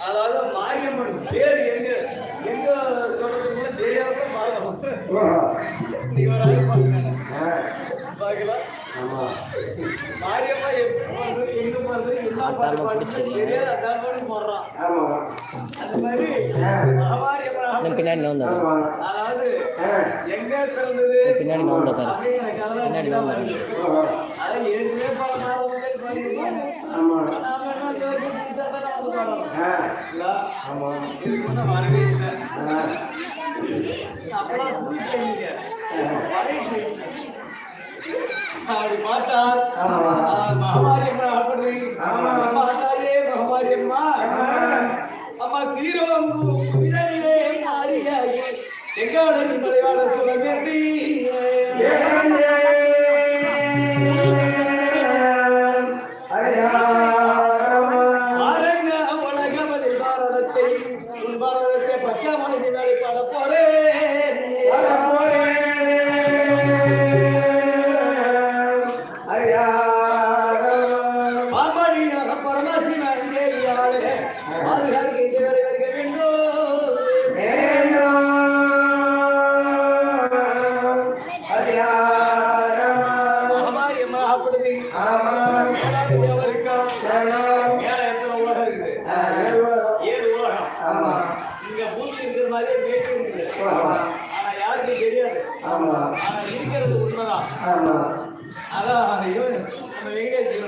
அதாவது மாரியம்மன் பேர் எங்க எங்க சொல்றதுக்குள்ள தெரியாத மாரியம்மா எங்க போறது என்ன பாட்டு தெரியாது அதான் போடுறான். அது மாதிரி பின்னாடி அதாவது எங்க பிறந்தது பின்னாடி பின்னாடி அதை ஏற்கனவே வரவே இல்லை அப்பெல்லாம் அப்படி பார்த்தால் மகமாரியம்மா அப்படி மாதாயே மகமாரியம்மா அம்மா சீரோங்கு குதிரையிலே மாறியாயே செங்காடலின் தலைவாழ சுரமேற்றி பாரதத்தை பச்சாமலை நிலை பட போலே இருக்கிறது உண்மைதான். அதான் நம்ம வெங்கடேஷ் இந்த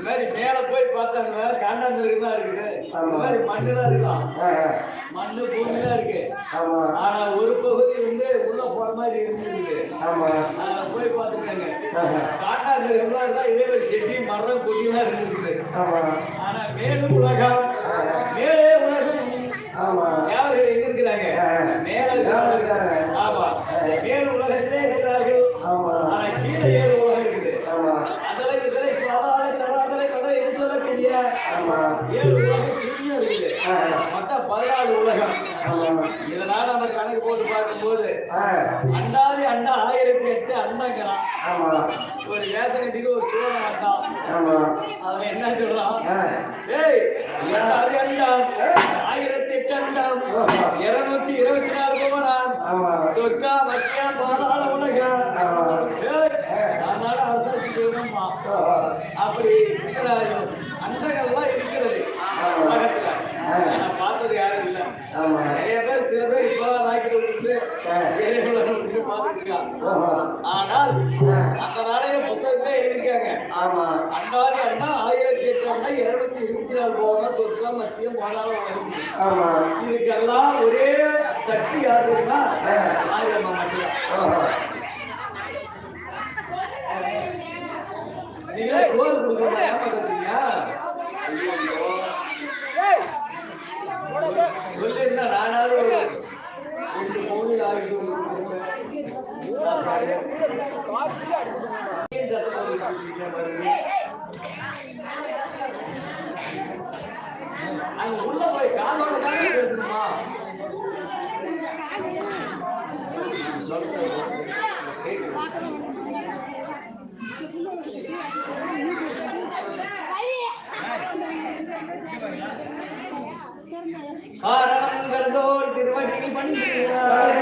மாதிரி மேல போய் பார்த்தாங்க காண்டாமிருகம் தான் இருக்குது. இந்த மாதிரி மண்ணு தான் இருக்கலாம், மண்ணு பூமி தான் இருக்கு. ஆனா ஒரு பகுதி வந்து உள்ள போற மாதிரி இருந்துருக்கு. போய் பார்த்துட்டாங்க காண்டாமிருகம் தான் இருந்தா இதே மாதிரி செடி மரம் கொடியெல்லாம் இருந்துருக்கு. ஆனா மேலும் உலகம் மேலே உலகம் யாவர்கள் எங்க இருக்கிறாங்க? மேல இருக்கிறாங்க. ஆமா, மேல் உலகத்திலே இருக்கிறார்கள். ஆனா கீழே ஏழு உலகம் இருக்குது. அதெல்லாம் இதனை தராதரை கடை என்று சொல்லக்கூடிய ஏழு உலகம் கீழே இருக்குது. மொத்தம் 14 உலகம். இதனால நம்ம கணக்கு போட்டு பார்க்கும்போது அண்டாதி அண்டா 1008 அண்டங்கிறான். ஒரு வேசனத்துக்கு ஒரு சோழன் அண்டான். அவன் என்ன சொல்றான்? ஏய் அண்டாதி அண்டாம் 1008 அண்டாம் 224 கோடாம் சொர்க்கா மக்கியா பாதாள உலகம். அதனால அரசாட்சி சொல்லணுமா? அப்படி இருக்கிறார்கள். அண்டங்கள்லாம் இருக்கிறது உலகத்துல. பார்த்தது யாரும் இல்லை. நிறைய பேர் சில பேர் இப்பதான் ராக்கெட் விட்டு பார்த்துருக்காங்க. ஆனால் அந்த நாளைய புத்தகத்திலே எழுதிருக்காங்க. அண்டாதி அண்ணா 1008 அண்ணா 224 போனா சொர்க்கம் மத்தியம் பாதாள உலகம். இதுக்கெல்லாம் ஒரே சக்தி யாருன்னா ஆயிரம்மா மட்டும். நீங்களே சோறு கொடுக்கணும் ஏமாத்துறீங்க. சொல்லிருந்தா நானாவது ஒரு கோவில் ஆகிட்டு அங்க உள்ள போய் காலோட தான் பேசணுமா? காரணம் கடந்தோர் திருவடி பணியார்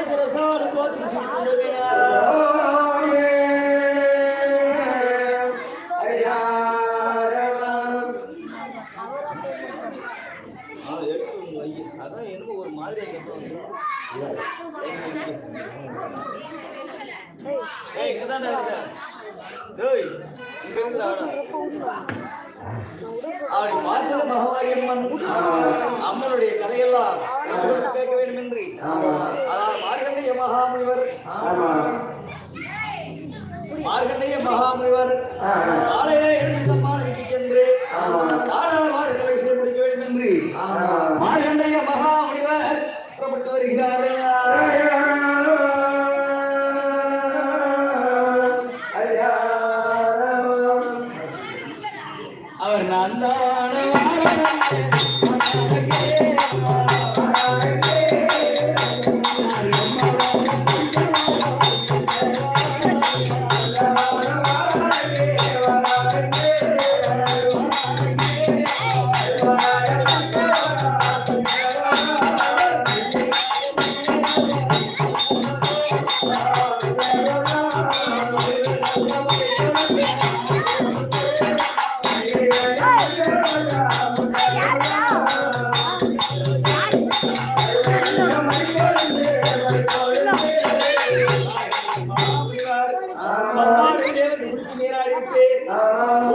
சுரசாடு தோற்று அதான் என்னமோ ஒரு மாதிரி இங்கதான் அவரை பார்த்தது மகவாரியம்மன் அம்மனுடைய கதையெல்லாம் கேட்க வேண்டும் என்று மார்கண்டேய மகாமுனிவர் காலையிலே எழுந்தம்மானுக்கு சென்று தாராளமாக செய்ய முடிக்க வேண்டும் என்று மார்கண்டேய மகாமுனிவர் புறப்பட்டு வருகிறார்கள். அவர் நான்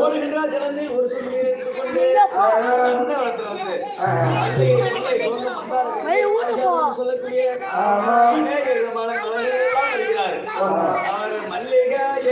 ஓடுகின்றார் ஜலத்தில் ஒரு சொல் நீர் எடுத்துக் கொண்டு அந்த வளத்தில் வந்து சொல்லக்கூடிய அநேக விதமான கலைஞர்களெல்லாம் வருகிறார். அவர் மல்லிகாய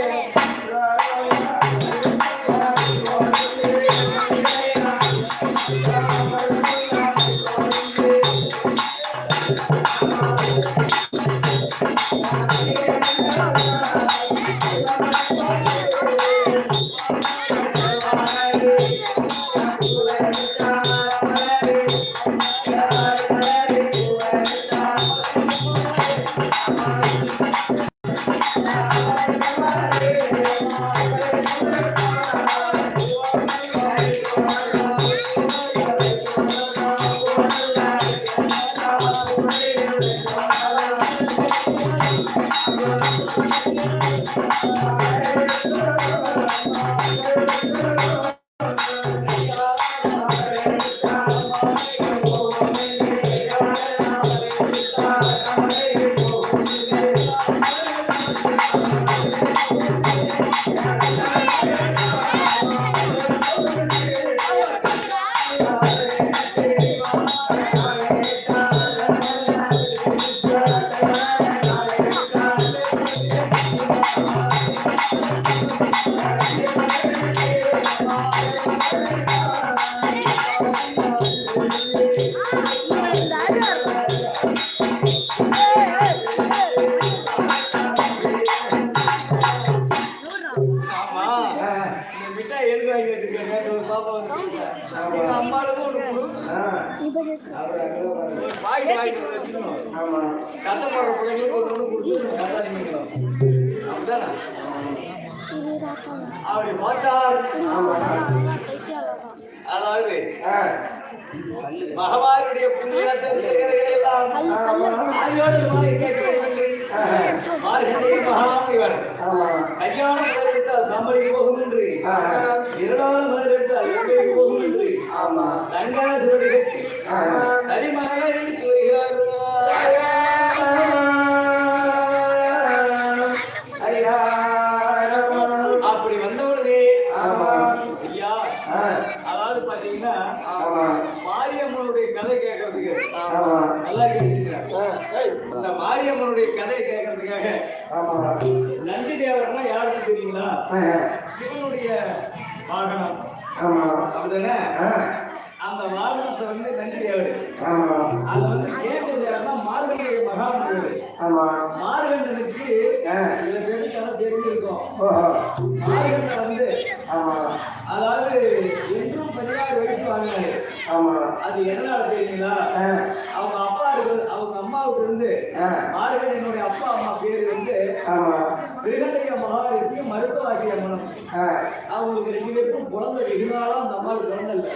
அப்படி பார்த்தால் அதாவது மகவாருடைய புண்ணிய கதைகளை எல்லாம் மகாமுனிவர் கல்யாணம் மலரெடுத்தால் சம்மதிக்கு போகும் என்று இரண்டாவது மலரெடுத்தால் எங்களுக்கு போகும் என்று தங்கான சிவடி கட்டி தனிமகனை எடுத்து வருகிறார்கள். அப்படி வந்தவுடனே ஐயா அதாவது பாத்தீங்கன்னா மாரியம்மனுடைய கதை கேட்கறதுக்கு நல்லா கேட்கிறார். இந்த மாரியம்மனுடைய கதை கேட்கறதுக்காக நந்தி தேவர்னா யாருக்கு தெரியுங்களா? சிவனுடைய வாகனம் அப்படிதானே? அந்த வாகனத்தை வந்து நந்தி தேவர் அதை வந்து கேட்கறது யாருன்னா மார்கண்டேய மகாமுனிவர். மார்கண்டனுக்கு சில பேருக்கு தெரிஞ்சிருக்கும். மார்கண்டன் வந்து அதாவது என்றும் 16 வயசு வாங்கினாரு. அது எதனால தெரியுங்களா? அவங்க அப்பா அவங்க அம்மாவுக்கு இருந்து மார்கண்டனுடைய அப்பா அம்மா பேரு வந்து திருநடைய மகாரிஷி மருத்துவாசி அம்மனும். அவங்களுக்கு 2 பேருக்கும் குழந்தை இருந்தாலும் அந்த அம்மாவுக்கு குழந்தை இல்லை.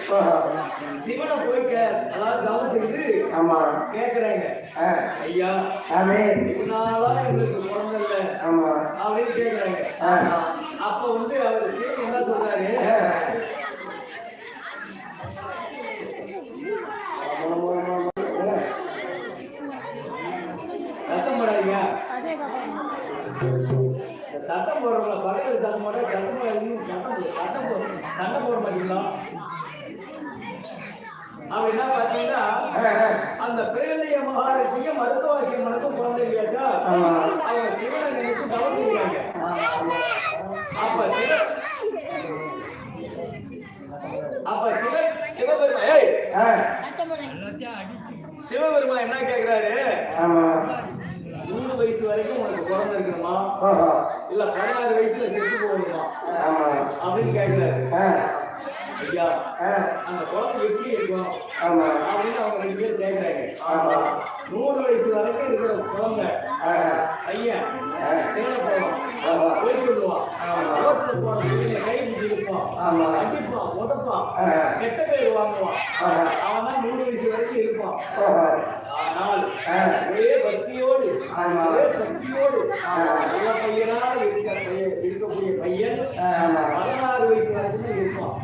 சிவனை போய்க்க அதாவது தவம் செய்து கேக்குறாங்க ஐயா இதனால எங்களுக்கு குழந்தை அப்படின்னு கேக்குறாங்க. அப்ப வந்து அவர் சீன் என்ன சொல்றாரு, சத்தம் போடாதீங்க, சட்டம் போடுறவங்கள பக்கத்தில் சத்தம் போட சட்டம் போட மாட்டீங்களா? அவன் என்ன பார்த்தீங்கன்னா அந்த பிரேலிய மகாரிஷிக்கு மருத்துவாசியம் மனசும் குழந்தை இல்லையாச்சா, அவங்க சிவனை நினைச்சு தவறு செய்வாங்க. அப்ப சிவபெருமான் என்ன கேட்கிறாரு, 3 வயசு வரைக்கும் உனக்கு குழந்தை இருக்கணுமா இல்ல 16 வயசுல செத்து போகணுமா அப்படின்னு கேட்கிறாரு. ஐயா அந்த குழந்தை எப்படி இருக்கும் அப்படின்னு அவங்க 2 பேரும் கேட்கிறாங்க. 100 வயசு வரைக்கும் இருக்கிற குழந்தை ஐயா போய் சொல்லுவான், ரோட்டில் போன கை பிடிச்சிருப்பான், அடிப்பான், உதப்பான், கெட்ட பேர் வாங்குவான். அவன் தான் 100 வயசு வரைக்கும் இருப்பான். ஆனால் ஒரே பக்தியோடு ஒரே சக்தியோடு நல்ல பையனாக இருக்கக்கூடிய பையன் 16 வயசு வரைக்கும் இருப்பான்.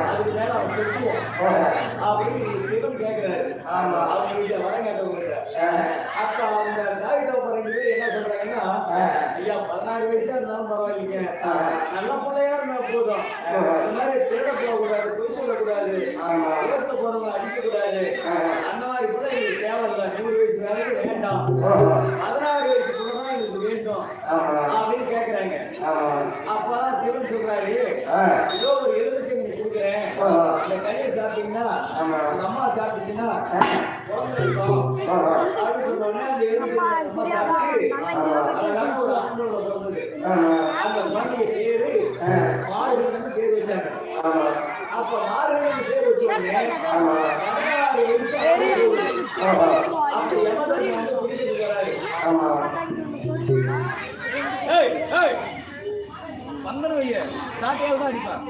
அதுக்கு மேல அவன் செத்துவான் அப்படின்னு சிவன் கேட்கிறாரு. அவங்க வரம் கேட்டவங்க. அப்ப அந்த தாய்தோப்பரங்க என்ன சொல்றாங்கன்னா, ஐயா 16 வயசா இருந்தாலும் பரவாயில்லைங்க, நல்ல பிள்ளையா இருந்தா போதும், இந்த மாதிரி திருட போகக்கூடாது, பொய் சொல்லக்கூடாது, ரோட்ல போறவங்க அடிக்க கூடாது, அந்த மாதிரி கூட எங்களுக்கு தேவையில்லை, 100 வயசு வரைக்கும் வேண்டாம், 16 வயசுக்குள்ள தான் எங்களுக்கு வேண்டும் அப்படின்னு கேட்கிறாங்க. அப்பதான் சிவன் சொல்றாரு, ஏதோ ஒரு எலுமிச்சை நீங்க கொடுக்குறேன், இந்த கனியை சாப்பிட்டீங்கன்னா அம்மா சாப்பிட்டுச்சுன்னா குழந்தை இருக்கும் அப்படின்னு சொன்னோடனே அந்த எலுமிச்சை அம்மா சாப்பிட்டு அதனால ஒரு ஆண்டோட பிறந்தது. அந்த குழந்தைய பேரு மாறுகன்னு பேர் வச்சாங்க. அப்ப மாறுகன்னு பேர் வச்ச உடனே 16 வயசு அப்படி எமதர்மன் வந்து புரிஞ்சுட்டு வராரு. பந்தன வைய சாட்டையால் தான் அடிப்பான்.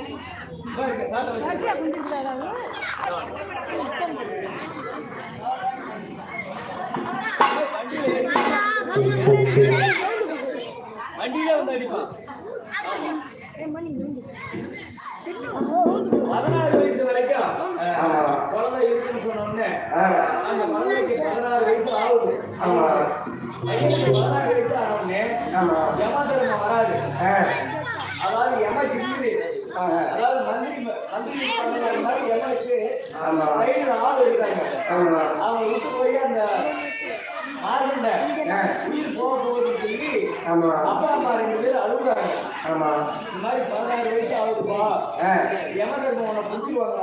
வண்டியில வந்து அடிப்பான். 16 வயசு வரைக்கும் குழந்தை இருக்குன்னு சொன்னோடனே அந்த குழந்தைக்கு 16 வயசு ஆகுது. 16 வயசு ஆனோடனே யமதர்மம் வராது. அதாவது யம கிரி, அதாவது மந்திரி மாதிரி யமனுக்கு சைடுல ஆள் இருக்காங்க. அவங்க விட்டு போய் அந்த மாறுண்ட உயிர் போக போகுதுன்னு சொல்லி அப்பா அம்மா 2 பேர் அழுகுறாங்க. இந்த மாதிரி 16 வயசு ஆகுதுப்பா, யமதர்மம் உன்னை புரிச்சுவாங்க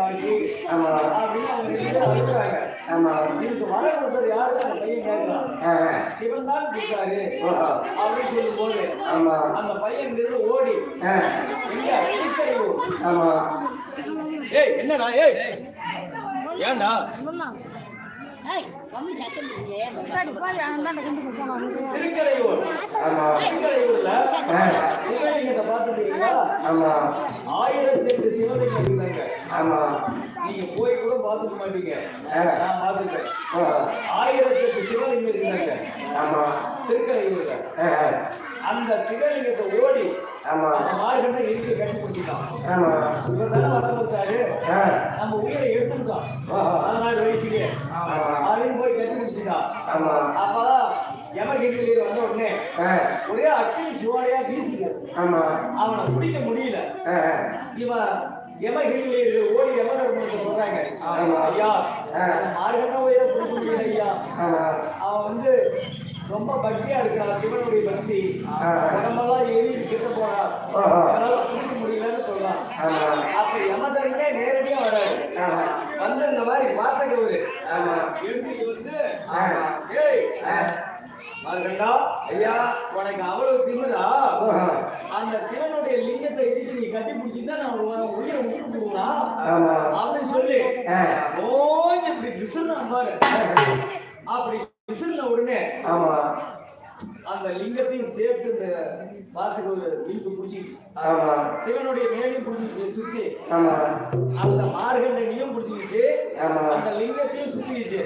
அப்படின்னு அவங்க 2 பேர் அழுகுறாங்க. இதுக்கு வர கொடுத்தது யாரு? அந்த பையன் கேட்கலாம். சிவன் தான் கொடுத்தாரு அப்படின்னு சொல்லும் போது அந்த பையன் ஓடி என்னடா ஏண்டா திருக்கரையூர்ல சிவலிங்கத்தை பார்த்துட்டீங்களா? 1008 சிவலிங்கம் இருந்தாங்க. நீங்க போய் கூட பார்த்துக்க மாட்டீங்க, நான் பார்த்துட்டேன். 1008 சிவலிங்கம் இருந்தாங்க திருக்கரையூர்ல. அந்த சிவலிங்கத்தை ஓடி மார்கண்டை இருக்கு கட்டி பிடிச்சிட்டான். இவர் தானே வளர்ந்துட்டாரு, நம்ம உயிரை எடுத்துட்டோம் 16 வயசுலயே அப்படின்னு போய் கட்டி பிடிச்சிட்டான். அப்பதான் யமகிரி வந்த உடனே ஒரே அக்கினி சுவாலையா வீசுது. அவனை பிடிக்க முடியல. இவன் யமகிரி ஓடி யமதர்மத்தை சொல்றாங்க, ஐயா மார்கண்ட உயிரை பிடிக்க முடியல ஐயா, அவன் வந்து ரொம்ப பக்தியா இருக்கிறான், சிவனுடைய பக்தி, உடம்பெல்லாம் எரி கிட்ட போறான், அதனால பிடிக்க முடியலன்னு சொல்றான். அப்ப யமதர்மனே நேரடியா வராது, வந்து இந்த மாதிரி வாசகர் எழுதிட்டு வந்து, ஏய் மார்கண்டா ஐயா உனக்கு அவ்வளவு திமிரா, அந்த சிவனுடைய லிங்கத்தை இடித்து நீ கட்டி பிடிச்சிருந்தா நான் உயிரை விட்டுருவா அப்படின்னு சொல்லி இப்படி விசுறான் பாரு. அப்படி விசுறின உடனே அந்த லிங்கத்தையும் சேர்த்து இந்த வாசக ஒரு இழுத்து பிடிச்சிக்கிச்சு. ஆமா. சிவனுடைய மேலையும் பிடிச்சிக்கிட்டு சுத்தி. ஆமா. அந்த மார்கண்டையும் பிடிச்சிக்கிட்டு அந்த லிங்கத்தையும் சுத்திக்கிச்சு.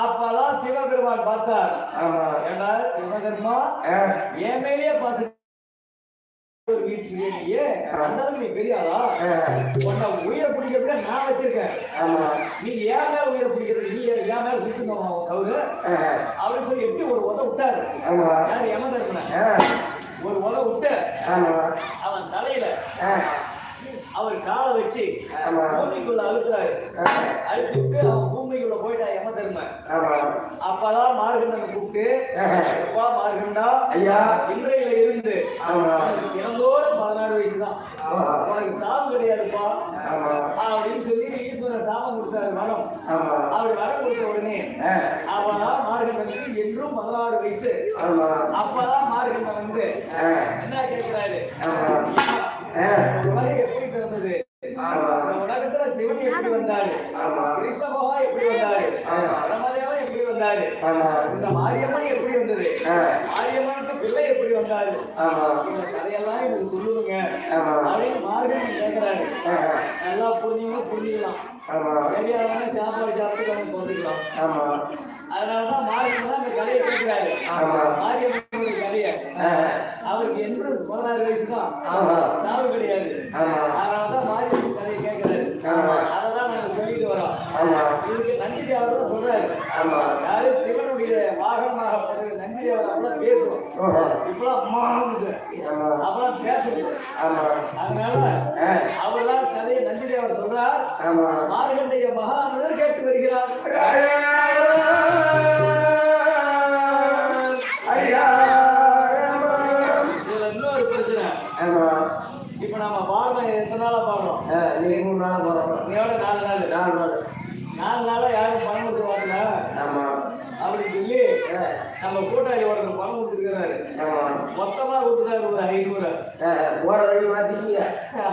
அப்பதான் சிவபெருமான் பார்த்தார். ஏண்டா சிவபெருமா என் மேலேயே பாச ஒரு வீழ்ச்சியே அந்தாலும் நீ பெரியாளா உன்னை உயிரை பிடிக்கிறதுக்கு நான் வச்சிருக்கேன். நீ ஏன் மேல உயிரை பிடிக்கிறது நீ ஏன் மேல சுத்தணும் அவரு அப்படின்னு சொல்லி எப்படி ஒரு உத விட்டாரு. யாரு யமதர்மனை ஒரு உத விட்டு அவன் தலையில அவர் காலை வச்சு பூமிக்குள்ள அழுத்துறாரு. அழுத்திட்டு அவன் பூமிக்குள்ள போயிட்டா யமதர்மன். அப்பதான் மார்கண்டனை கூப்பிட்டு மார்கண்டா ஐயா இன்றையில இருந்து இறந்தோறும் 16 வயசுதான் உனக்கு சாவு கிடையாதுப்பா அப்படின்னு சொல்லி ஈஸ்வரன் சாபம் கொடுத்தாரு வரம். அப்படி வரம் கொடுத்த உடனே அவதான் மார்கண்டனுக்கு என்றும் 16 வயசு. அப்பதான் மார்கண்டன் வந்து என்ன கேட்கிறாரு, எப்படி பிறந்தது, உலகத்துல சிவன் எப்படி வந்தாரு, கிருஷ்ண பகவான் எப்படி வந்தாரு, பரமதேவன் எப்படி வந்தாரு, இந்த மாரியம்மன் எப்படி வந்தது, மாரியம்மனுக்கு பிள்ளை எப்படி வந்தாரு, இந்த கதையெல்லாம் எனக்கு சொல்லுங்க அப்படின்னு மார்கண்டன் கேட்கிறாரு. நல்லா புரிஞ்சுக்கலாம் தெரியாதவங்க சாப்பாடு சாப்பிட்டு நம்ம புரிஞ்சுக்கலாம். அதனாலதான் மாரியம்மன் அந்த கதையை கேட்கிறாரு. மாரியம்மனுடைய கதையை அவருக்கு என்று 16 வயசுதான் சாவு கிடையாது. அதனாலதான் மாரியம்மன் கதையை கேட்கிறாரு. அததான் நாங்க சொல்லிட்டு வரோம். இதுக்கு நன்றி அவர் தான் சொல்றாரு. யாரு சிவனுடைய வாகனமாக நன்றி அவர் அப்பெல்லாம் பேசுவோம். இப்பெல்லாம் அப்பெல்லாம் பேசுவோம். அதனால அவர்தான் கதையை நன்றி அவர் சொல்றார். மார்கண்டைய மகாமுனிவர் கேட்டு வருகிறார். இதுல இன்னொரு பிரச்சனை. இப்ப நம்ம பாடுறோம் எத்தனை நாளா பாடுறோம்? நீங்க 3 நாளா பாடுறோம். நீயோட 4 நாளா யாரும் பணம் கொடுத்து வரல அப்படின்னு சொல்லி நம்ம கூட்டாளி ஒருத்தர் பணம் கொடுத்துருக்கிறாரு. மொத்தமா கொடுத்துட்டாரு ஒரு 500. போற வழி மாத்திக்கீங்க.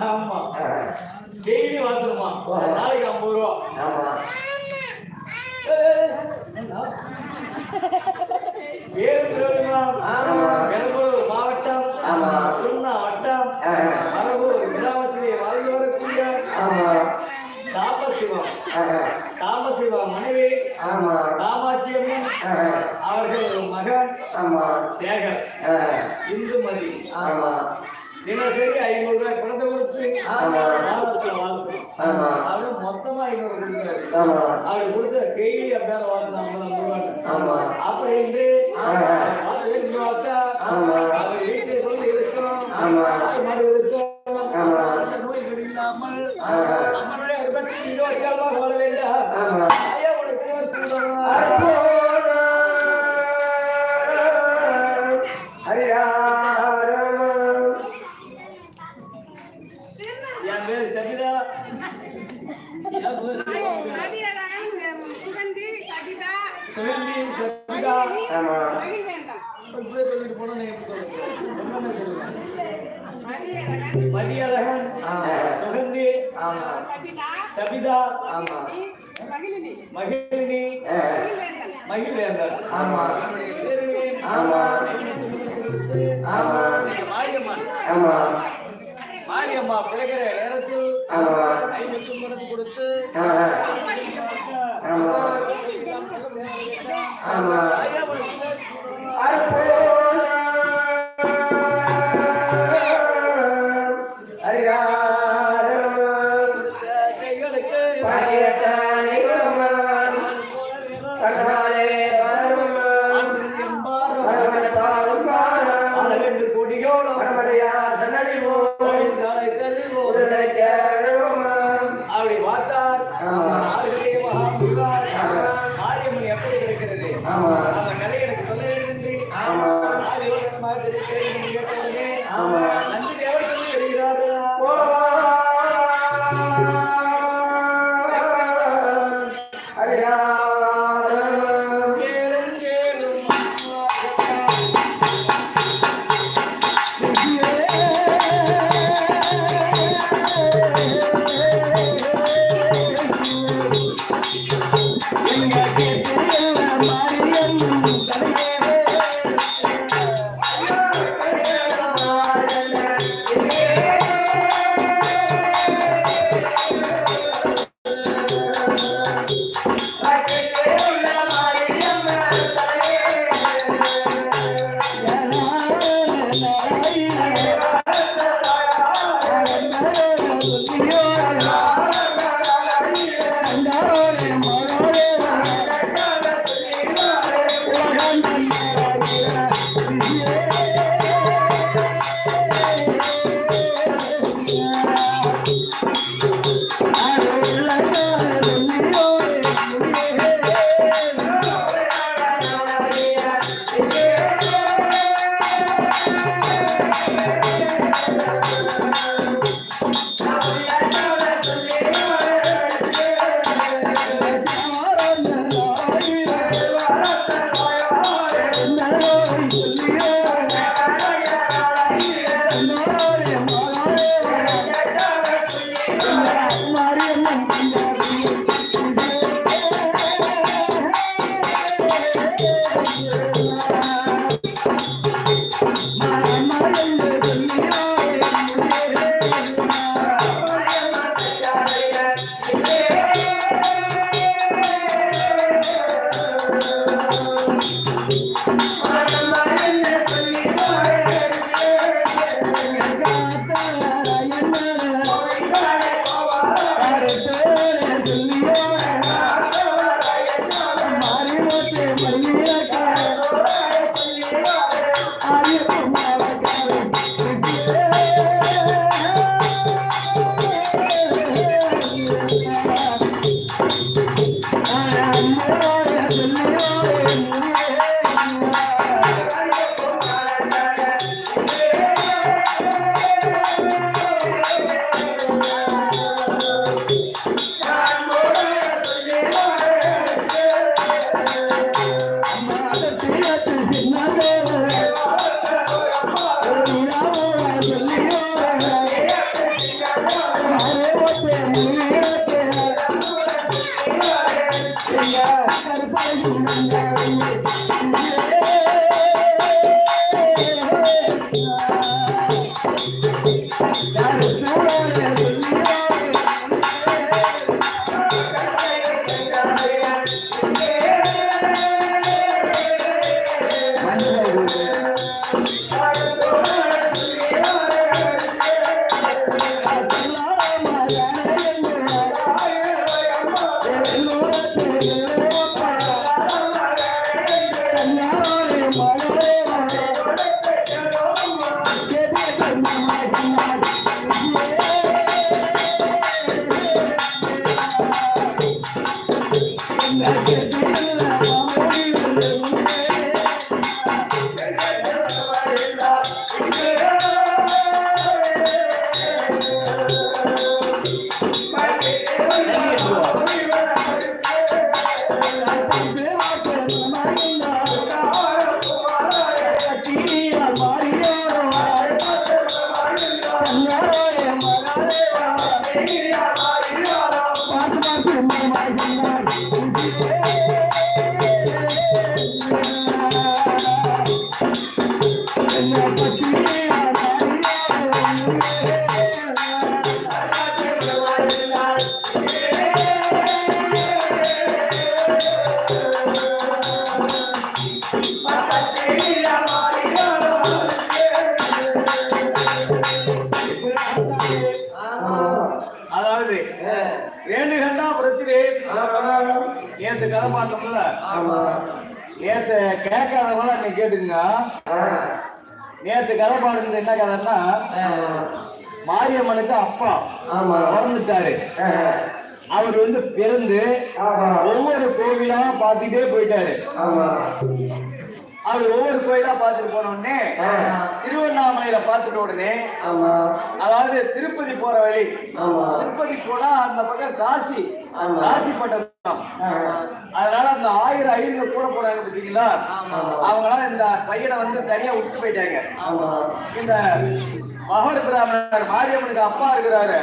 ஆமா டெய்லி மாத்தணுமா, நாளைக்கு 50 ரூபா. பெரம்பலூர் மாவட்டம் திருநா வட்டம் மரபூர் கிராமத்திலே வாழ்ந்து வரக்கூடிய சாம்பசிவம் மனைவி காமாட்சி அம்மன் அவர்கள் மகன் சேகர் இந்துமதி தினசரி 500 ரூபாய் பணத்தை கொடுத்து வாழ்த்து அவரு மொத்தமா 500 கொடுக்குறாரு. அவர் கொடுத்த டெய்லி அப்படியே வாழ்த்து அப்படின்னு அவர் வீட்டில் சொல்லி இருக்கும் நோய் இல்லாமல் அம்மனுடைய வர வேண்டாம். என் பேரு சபிதா. மதியழகன், சுகந்தி, சபிதா, மகிழினி, மகிழ்வேந்தர், மாரியம்மா பிறகிற நேரத்தில் 5 மடங்கு கொடுத்து அப்படி பார்த்தார். மாரியம்மன் எப்படி இருக்கிறது அந்த கதை எனக்கு சொல்ல வேண்டியது. நன்றி எவர் சொல்லி வருகிறார்கள். Maria அதாவது ரேணுகண்டாபுரத்திலே நேற்று கதை பார்த்தோம்ல, நேற்று கேட்காதவங்க நீ கேட்டுங்க. நேற்று கதை பாடுறது என்ன கதைன்னா, மாரியம்மனுக்கு அப்பா பிறந்துட்டாரு. அவர் பிறந்து ஒவ்வொரு கோவிலா பார்த்துட்டே போயிட்டாரு. அவர் ஒவ்வொரு கோயிலா பார்த்துட்டு போன உடனே திருவண்ணாமலையில பார்த்துட்ட உடனே, அதாவது திருப்பதி போற வழி, திருப்பதி போனா அந்த பக்கம் காசி பட்டம். அதனால அந்த 1000 ஐயங்க கூட போறாங்க பார்த்தீங்களா, அவங்களாம் இந்த பையனை தனியா விட்டு போயிட்டாங்க. இந்த மகோர் பிராமணர் மாரியம்மனுக்கு அப்பா இருக்கிறாரு,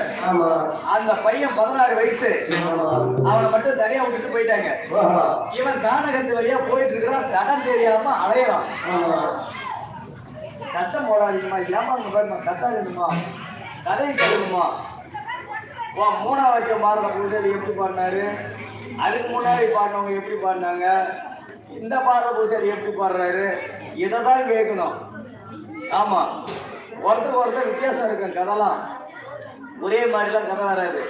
அந்த பையன் 16 வயசு, அவனை மட்டும் தனியா விட்டுட்டு போயிட்டாங்க. இவன் கானகத்து வழியா போயிட்டு இருக்கிறான், கடன் தெரியாம அலையறான். சத்தம் போடாதீங்கம்மா, ஏமாங்க கத்தாதுமா, கதை கழுவுமா. 3ஆம் வருஷம் பாடுற பூஜை எப்படி பாடினாரு, அதுக்கு முன்னாடி பாடினவங்க எப்படி பாடினாங்க, இந்த பாடுற பூஜை எப்படி பாடுறாரு, இதைதான் கேட்கணும். ஆமா, ஒருத்தர் வித்தியாசம் இருக்கு. கதைலாம் ஒரே மாதிரிலாம் கதை வராது.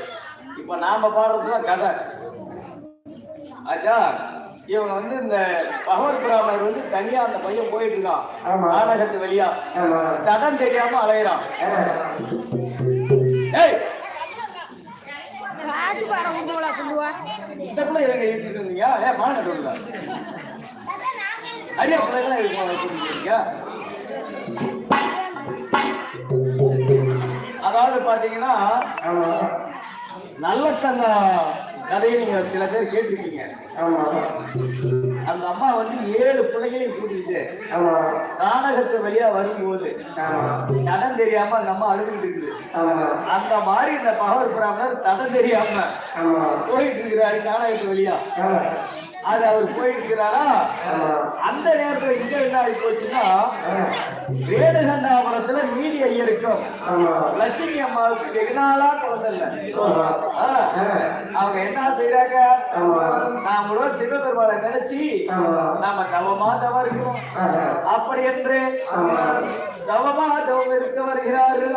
இப்ப நாம பாடுறதுதான் கதை ஆச்சா. இவங்க இந்த பகவத் பிராமணர் தனியா அந்த பையன் போயிட்டு இருக்கான், நாடகத்து வெளியா கடன் தெரியாம அலையிறான். இந்த பிள்ளை எங்க ஏற்றிட்டு இருந்தீங்க? மாநில சொல்லுங்க, நிறைய பிள்ளைகள்லாம் இருக்கீங்க. அதாவது பாத்தீங்கன்னா, நல்லத்தங்க கதையை நீங்க சில பேர் கேட்டிருக்கீங்க. அந்த அம்மா 7 பிள்ளைகளையும் கூட்டிட்டு நாடகத்து வழியா வரும்போது கடன் தெரியாம அந்த அம்மா அழுதுகிட்டு இருக்குது. அந்த மாதிரி இந்த பகவத் பிராமணர் கடன் தெரியாம போயிட்டு இருக்கிறாரு நாடகத்து வழியா. அது அவர் போயிட்டு இருக்கிறாரா, அந்த நேரத்துல இங்க என்ன ஆகி போச்சுன்னா, ரேணுகண்டாபுரத்துல நீதி ஐயருக்கும் லட்சுமி அம்மாவுக்கு வெகு நாளா குழந்தை இல்ல. அவங்க என்ன செய்யறாங்க, நாமளும் சிவபெருமானை நினைச்சு நாம தவமா தவம் இருக்கிறோம். அப்படி என்று தவமா தவம் இருக்க வருகிறார்கள்.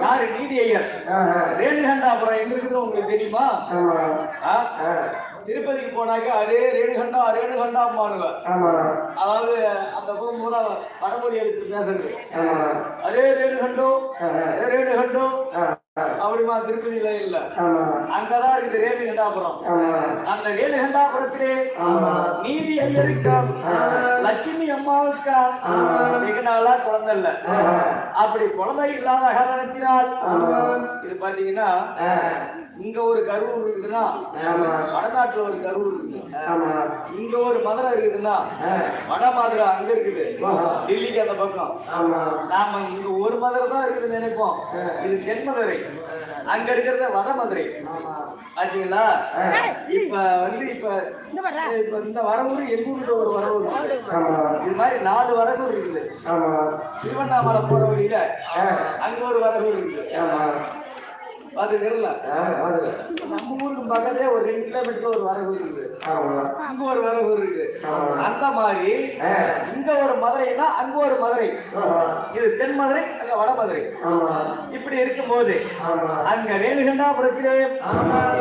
யாரு நீதி ஐயர் ரேணுகண்டாபுரம் எங்க இருக்குது உங்களுக்கு தெரியுமா? திருப்பதிக்கு போனாக்க அதே ரேணுகண்டா அம்மானுங்க. அதாவது அந்த வடமொழி எடுத்து பேசுறது அதே ரேணுகண்டோ அப்படிமா திருப்பதியில இல்ல, அங்கதான் இருக்குது ரேணுகண்டாபுரம். அந்த ரேணுகண்டாபுரத்திலே நீதி ஐயருக்கா லட்சுமி அம்மாவுக்கா வெகு நாளா குழந்தை இல்ல. அப்படி குழந்தை இல்லாத காரணத்தினால் இது பாத்தீங்கன்னா இங்க ஒரு கரூர் இருக்குதுன்னா வடநாட்டுல ஒரு கரூர் இருக்குது, இங்க ஒரு மதுரை இருக்குதுன்னா வட மதுரை அங்க இருக்குது, டெல்லிக்கு அந்த பக்கம். நாம இங்க ஒரு மதுரை தான் இருக்குதுன்னு நினைப்போம், இது தென் மதுரை, அங்க இருக்கிறது வட மதுரை ஆச்சுங்களா. இப்ப வந்து இப்ப இந்த வரவூர் எங்க ஊர்ல ஒரு வரவூர், இது மாதிரி 4 வரவூர் இருக்குது. திருவண்ணாமலை போற வழியில அங்க ஒரு வரவூர் இருக்குது, பாத்துக்கிறல. நம்ம ஊருக்கு பக்கத்தே ஒரு 2 கிலோமீட்டர் ஒரு வரவு இருக்குது, அங்க ஒரு வரவு இருக்கு. அந்த மாதிரி இங்க ஒரு மதுரைனா அங்க ஒரு மதுரை, இது தென் மதுரை அங்க வட மதுரை. இப்படி இருக்கும் போது அங்க ரேணுகண்டாபுரத்திலே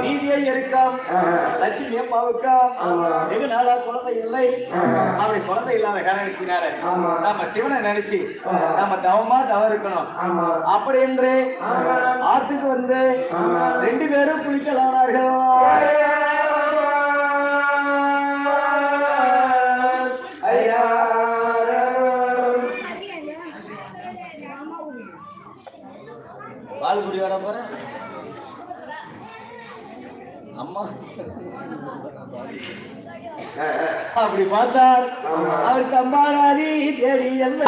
நீதியை இருக்காம் லட்சுமி அம்மாவுக்கா வெகு நாளா குழந்தை இல்லை. அப்படி குழந்தை இல்லாத காரணத்தினால நம்ம சிவனை நினைச்சு நம்ம தவமா தவறு இருக்கணும். அப்படி என்று ஆத்துக்கு வந்து 2 பேரும் குளிக்கலானார்கள். பால் குடி வர போற அம்மா அப்படி பார்த்தார். அவர் கம்பாராதி தேடி எல்ல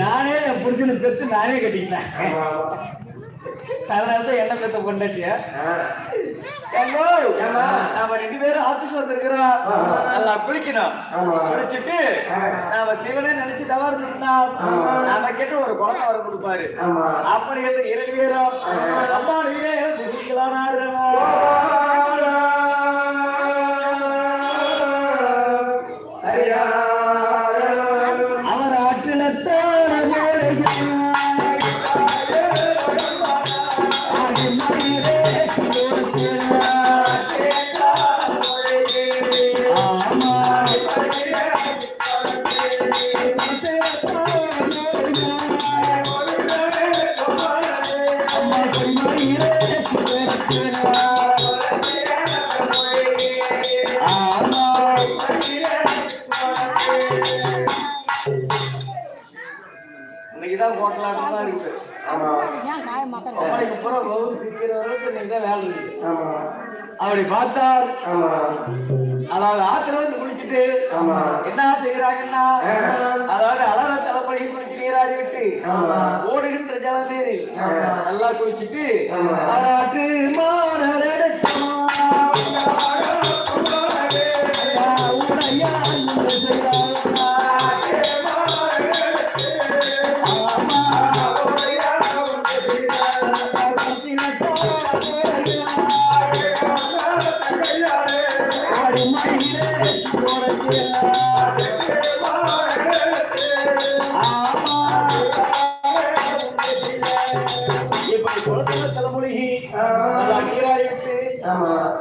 நானே என் புருஷனை பெத்து நானே கட்டிக்கிட்டேன். அதனாலதான் என்ன பெத்த பொண்டாட்டியா நாம 2 பேரும் ஆத்துக்கு வந்திருக்கிறோம். நல்லா குளிக்கணும், குளிச்சுட்டு நாம சிவனே நினைச்சு தவறு இருந்தா நாம கேட்டு ஒரு குழந்தை வர கொடுப்பாரு. அப்படி 2 பேரும் அம்மாவையே குளிக்கலாம். அவர் ஆற்றில இன்னைக்குதான் ஹோட்டலாட்டம் இருக்கு. அப்படி பார்த்தார். அதாவது ஆத்துல வந்து குளிச்சுட்டு என்ன செய்யறாங்கன்னா, அதாவது அலற தலைப்படி குளிச்சு நீராடி விட்டு ஓடுகின்ற ஜல நீரில் நல்லா குளிச்சுட்டு ஆராட்டு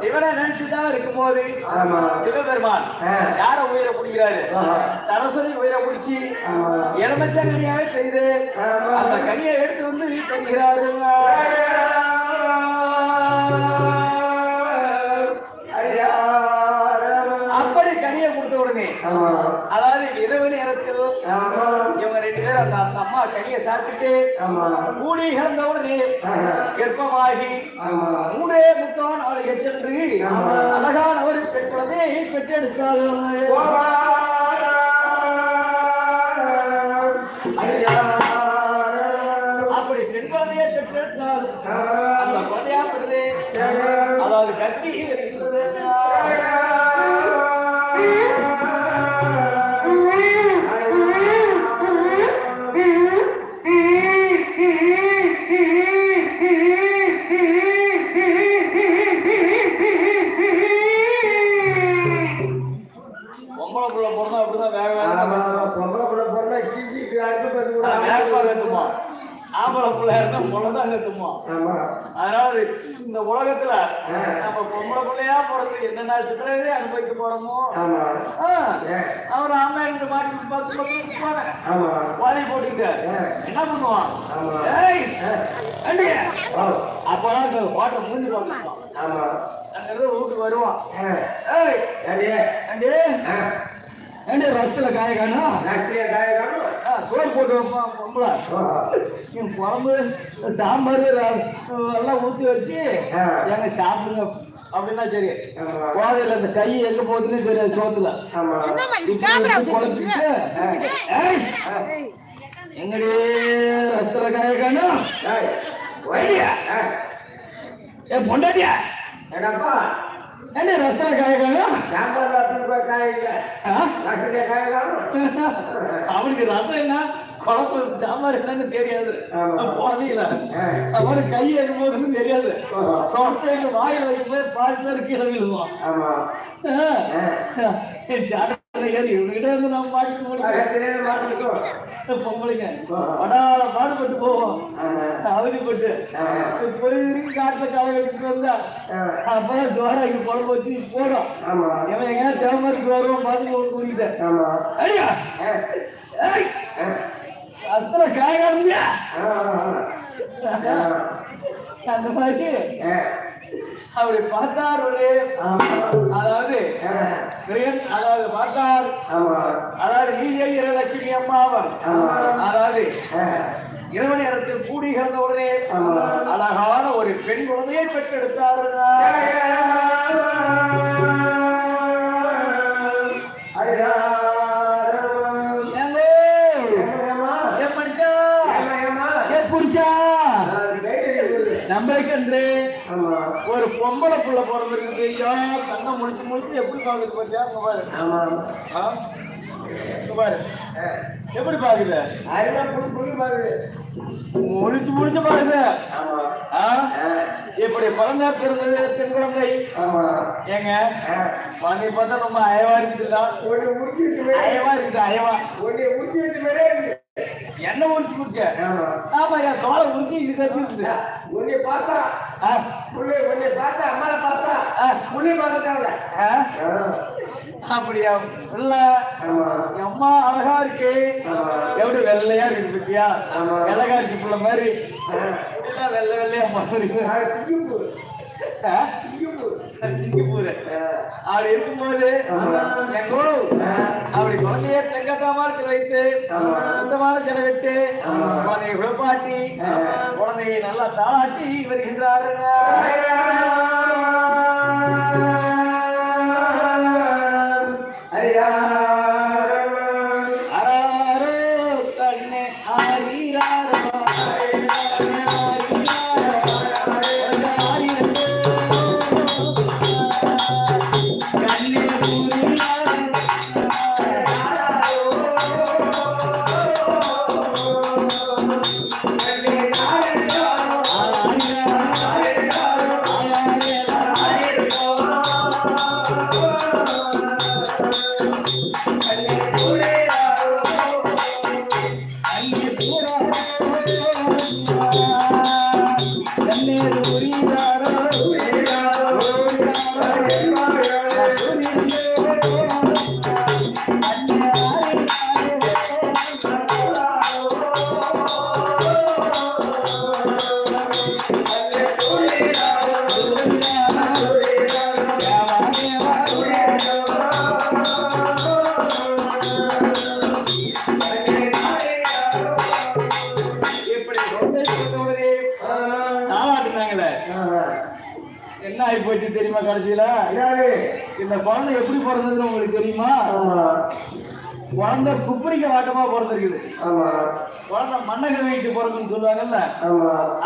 சிவனை நினைச்சுதான் இருக்கும் போது சிவபெருமான் யார உயிரை பிடிக்கிறாரு, சரஸ்வதி உயிரை பிடிச்சி எலுமிச்சங்கனியாக செய்து அந்த கனியை எடுத்து வந்து தருகிறாரு. அப்படி கனியை கொடுத்த உடனே, அதாவது இரவு நேரத்தில் இவங்க 2 பேரும் அந்த அம்மா கனியை சாப்பிட்டு கூடி கிடந்த உடனே கர்ப்பமாகி 3 முத்தான் அவளுக்கு சென்று அழகான ஒரு பெண் குழந்தையை பெற்றெடுத்தாள். அப்படி பெண் குழந்தையை பெற்றெடுத்தால் அந்த குழந்தையா பிறகு அதாவது கட்டி இருக்கின்றது. ஆம்பளை பிள்ளை இருந்தா முளைதான் கட்டுமா. அதாவது இந்த உலகத்துல நம்ம பொம்பளை பிள்ளையா போறது என்னென்ன சித்திரத்தை அனுபவிக்க போறோமோ அவர் ஆமா என்று மாட்டி 10 வாலி போட்டுட்டு என்ன பண்ணுவான்? அப்பதான் பாட்டை முடிஞ்சு பார்த்துப்பான். அங்கிருந்து வீட்டுக்கு வருவான். ரசத்துல காய காணும் சோறு போட்டு வைப்பான் பொம்பளை. குழம்பு சாம்பார் எல்லாம் ஊற்றி வச்சு எங்க சாப்பிடுங்க அப்படின்னா சரி. கோதையில அந்த கை எங்க போகுதுன்னு தெரியாது சோத்துல குழப்பிட்டு எங்கடி ரசத்துல காய காணும் பொண்டாட்டியா என்னப்பா என்ன ரசத்துல காய காணும் சாம்பார் காய இல்ல காய காணும். அவனுக்கு ரசம் என்ன குழம்பு சாம்பார் என்னன்னு தெரியாது. போனீங்களா அவனுக்கு கை எடுக்கும் போதுன்னு தெரியாது. சொத்தை வாயில வைக்கும் போது பாதி பேர் கீழே விழுவான். இவனுக்கிட்ட வந்து நம்ம மாட்டிட்டு பொம்பளைங்க படாத பாடுபட்டு போவோம். அவதிப்பட்டு போய் காட்டுல களை கட்டிட்டு வந்தா அப்பதான் ஜோராக்கி குழம்பு வச்சு போடும். இவன் எங்க தேவமாதிரிக்கு வருவான் பார்த்து கூட்டிட்டேன். ஐயா அஸ்திர காய காணுங்க அந்த மாதிரி அப்படி பார்த்தார். அதாவது பார்த்தார். அதாவது நீதிய லட்சுமி அம்மா அவர் அதாவது இரவு நேரத்தில் கூடி கிடந்த உடனே அழகான ஒரு பெண் குழந்தையை பெற்றெடுத்தார். நம்மளுக்கு ஒரு பொம்பளை புள்ள பிறந்திருக்கு. கண்ணை முடிச்சு முடிச்சு எப்படி பாக்குது போச்சா பாரு எப்படி பாக்குது பாக்குது முடிச்சு முடிச்சு பாக்குது. இப்படி பிறந்தா பிறந்தது பெண் குழந்தை ஏங்க மணி பார்த்தா ரொம்ப அயவா இருக்குதுல்ல. அயவா இருக்குது அயவா முடிச்சு வச்சு மாதிரியே இருக்கு. என்ன முடிச்சு முடிச்ச ஆமா என் தோலை முடிச்சு இது கட்சி உன்னை பார்த்தா உன்னை பார்த்தா அம்மாவை பார்த்தா முன்னே பார்த்தாங்க அப்படியா இல்ல அம்மா அழகா இருக்கு. எப்படி வெள்ளையா இருக்கு பத்தியா அழகா இருக்கு பிள்ளை மாதிரி வெள்ளை வெள்ளையா இருக்கு. சிங்கப்பூர் அப்படி இருக்கும்போது அப்படி குழந்தைய தங்கத்தாமல் வைத்து சொந்தமான செலவிட்டு குழந்தையை விழப்பாட்டி குழந்தையை நல்லா தாளாட்டி வருகின்றார்கள். என்ன ஆகி போச்சு தெரியுமா? கடைசியில இந்த குழந்தை எப்படி பிறந்ததுன்னு உங்களுக்கு தெரியுமா? குழந்தை குப்பரிக்க வாட்டமா பிறந்திருக்குது. குழந்தை மண்ணக வீட்டு பிறகுன்னு சொல்லுவாங்கல்ல,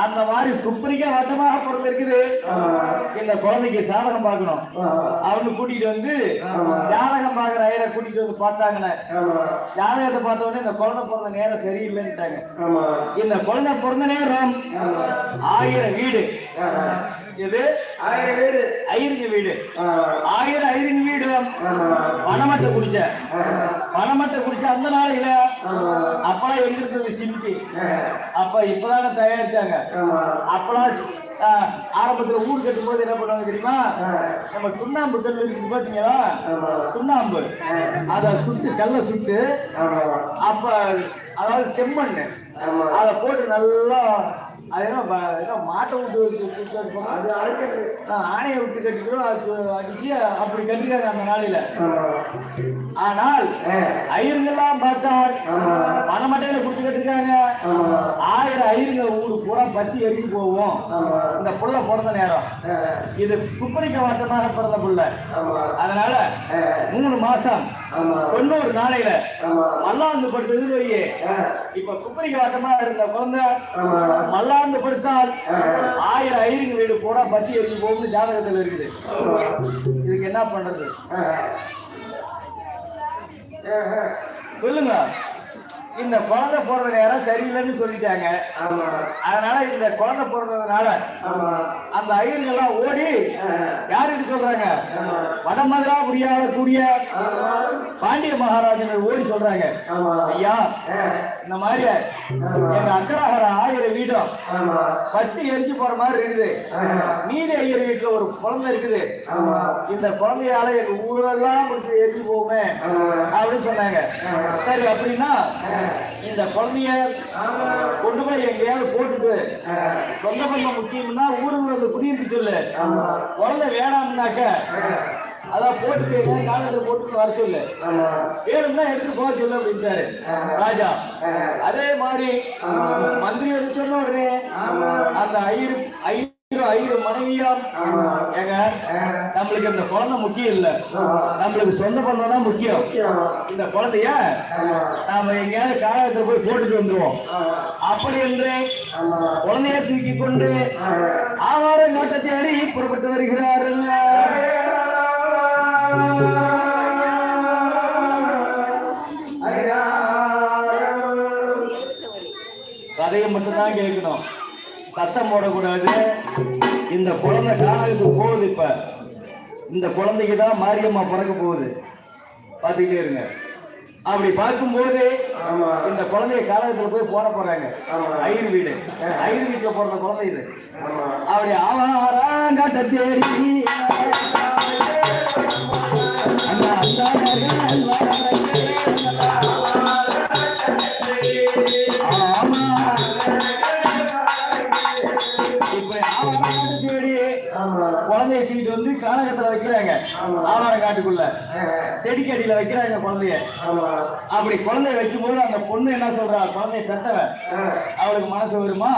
அந்த மாதிரி குப்பரிக்க வாட்டமாக பிறந்திருக்குது. இந்த குழந்தைக்கு சாதகம் பார்க்கணும். அவங்க கூட்டிட்டு வந்து ஜாதகம் பார்க்கிற ஐயரை கூட்டிட்டு வந்து பார்த்தாங்கன்னு, ஜாதகத்தை பார்த்த உடனே இந்த குழந்தை பிறந்த நேரம் சரியில்லைன்னுட்டாங்க. இந்த குழந்தை பிறந்த நேரம் 1000 வீடு. இது 1000 வீடு, ஐயருங்க வீடு. 1000 ஐயருங்க வீடு வனமத்தை குடிச்ச பணமட்டை குடிச்ச அந்த நாளையில அப்பெல்லாம் எங்க இருந்தது சிமிட்டி. அப்ப இப்பதானே தயாரிச்சாங்க. அப்பெல்லாம் ஆரம்பத்துல ஊர் கட்டும் போது என்ன பண்ணுவாங்க தெரியுமா? நம்ம சுண்ணாம்பு கல் இருக்குது பாத்தீங்களா? சுண்ணாம்பு அத சுட்டு கல்ல சுட்டு அப்ப அதாவது செம்மண் அதை போட்டு நல்லா மாட்டை விட்டு ஆணையை விட்டு கட்டிக்கிறோம் அடிச்சு அப்படி கட்டிக்கிறாங்க அந்த நாளையில. ஆனால் ஐயருங்கெல்லாம் பார்த்தால் பணமட்டையில குடுத்து கட்டிருக்காங்க. 1000 ஐயருங்க ஊரு பூரா பத்தி எரிஞ்சு போவோம். இந்த புள்ள பிறந்த நேரம் இது குப்பரிக்க வாட்டமாக பிறந்த புள்ள. அதனால 3 மாசம் 90 நாளையில மல்லாந்து படுத்தது வையே. இப்ப குப்பரிக்க வாட்டமா இருந்த குழந்தை மல்லாந்து படுத்தால் 1000 ஐயருங்க வீடு பூரா பத்தி எரிஞ்சு போகும்னு ஜாதகத்துல இருக்குது. இதுக்கு என்ன பண்றது சொல்லுங்க? இந்த குழந்தை பிறந்த நேரம் சரியில்லைன்னு சொல்லிட்டாங்க. அதனால இந்த குழந்தை பிறந்ததுனால அந்த ஐயர்கள்லாம் ஓடி யாருக்கு சொல்றாங்க? வடமதுரா முடியாத கூடிய பாண்டிய மகாராஜர்கள் ஓடி சொல்றாங்க, ஐயா இந்த மாதிரி எங்க அக்கராகர 1000 வீடும் பத்தி எரிஞ்சு போற மாதிரி இருக்குது. மீதி ஐயர் வீட்டுல ஒரு குழந்தை இருக்குது. இந்த குழந்தையால எங்க ஊரெல்லாம் முடிச்சு எரிஞ்சு போகுமே அப்படின்னு சொன்னாங்க. சரி அப்படின்னா இந்த குழந்தைய கொண்டு போய் எங்கேயாவது போட்டுட்டு சொந்த பந்தம் முக்கியம்னா ஊருக்கு குடியிருந்து சொல்லு. குழந்தை வேணாம்னாக்க அதான் போட்டுட்டு காலத்துல போட்டுட்டு வர சொல்லு, வேணும்னா எடுத்து போக சொல்லு அப்படின்ட்டாரு ராஜா. அதே மாதிரி மந்திரி வந்து சொன்ன உடனே அந்த ஐயரு மனைவியா ஏங்க நம்மளுக்கு இந்த குழந்தை முக்கியம் இல்ல, நம்மளுக்கு சொந்த பந்தம் தான் முக்கியம். இந்த குழந்தைய நாம எங்கேயாவது காலகட்டத்தில் போய் போட்டுட்டு வந்துருவோம் அப்படி என்று குழந்தைய தூக்கி கொண்டு ஆவார நாட்டை தேடி புறப்பட்டு வருகிறார்கள். கதையை மட்டும்தான் கேட்கணும், சத்தம் போடக்கூடாது. இந்த குழந்தை காலத்துக்கு போகுது. இப்ப இந்த குழந்தைக்கு தான் மாரியம்மா பிறக்க போகுது, பாத்துக்கிட்டே இருங்க. அப்படி பார்க்கும்போது இந்த குழந்தைய காலகத்துல போய் போட போறாங்க. ஐயர் வீட்டுல பிறந்த குழந்தை இது. அப்படி ஆவாராங்க தேடி குழந்தைய தூக்கிட்டு வந்து கானகத்துல வைக்கிறாங்க. ஆவார காட்டுக்குள்ள செடிக்கடியில வைக்கிறாங்க குழந்தைய. அப்படி குழந்தைய வைக்கும் போது அந்த பொண்ணு என்ன சொல்றா? குழந்தைய பெத்தவ அவளுக்கு மனசு வருமா?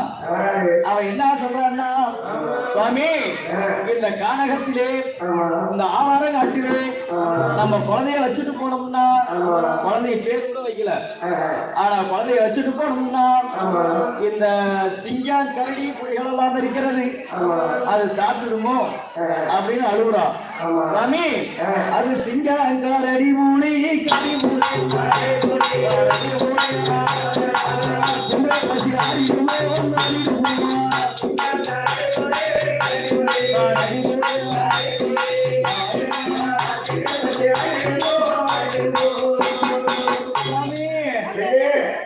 அவ என்ன சொல்றான்னா, சுவாமி இந்த கானகத்திலே இந்த ஆவார காட்டிலே நம்ம குழந்தைய வச்சுட்டு போனோம்னா, குழந்தைய பேர் கூட வைக்கல, ஆனா குழந்தைய வச்சுட்டு போனோம்னா இந்த சிங்கம் கரடி புலிகள் எல்லாம் இருக்கிறது அது சாப்பிடுமோ அப்படின்னு அழுகுறா. சாமி அது சிங்கம் கரடி மூளை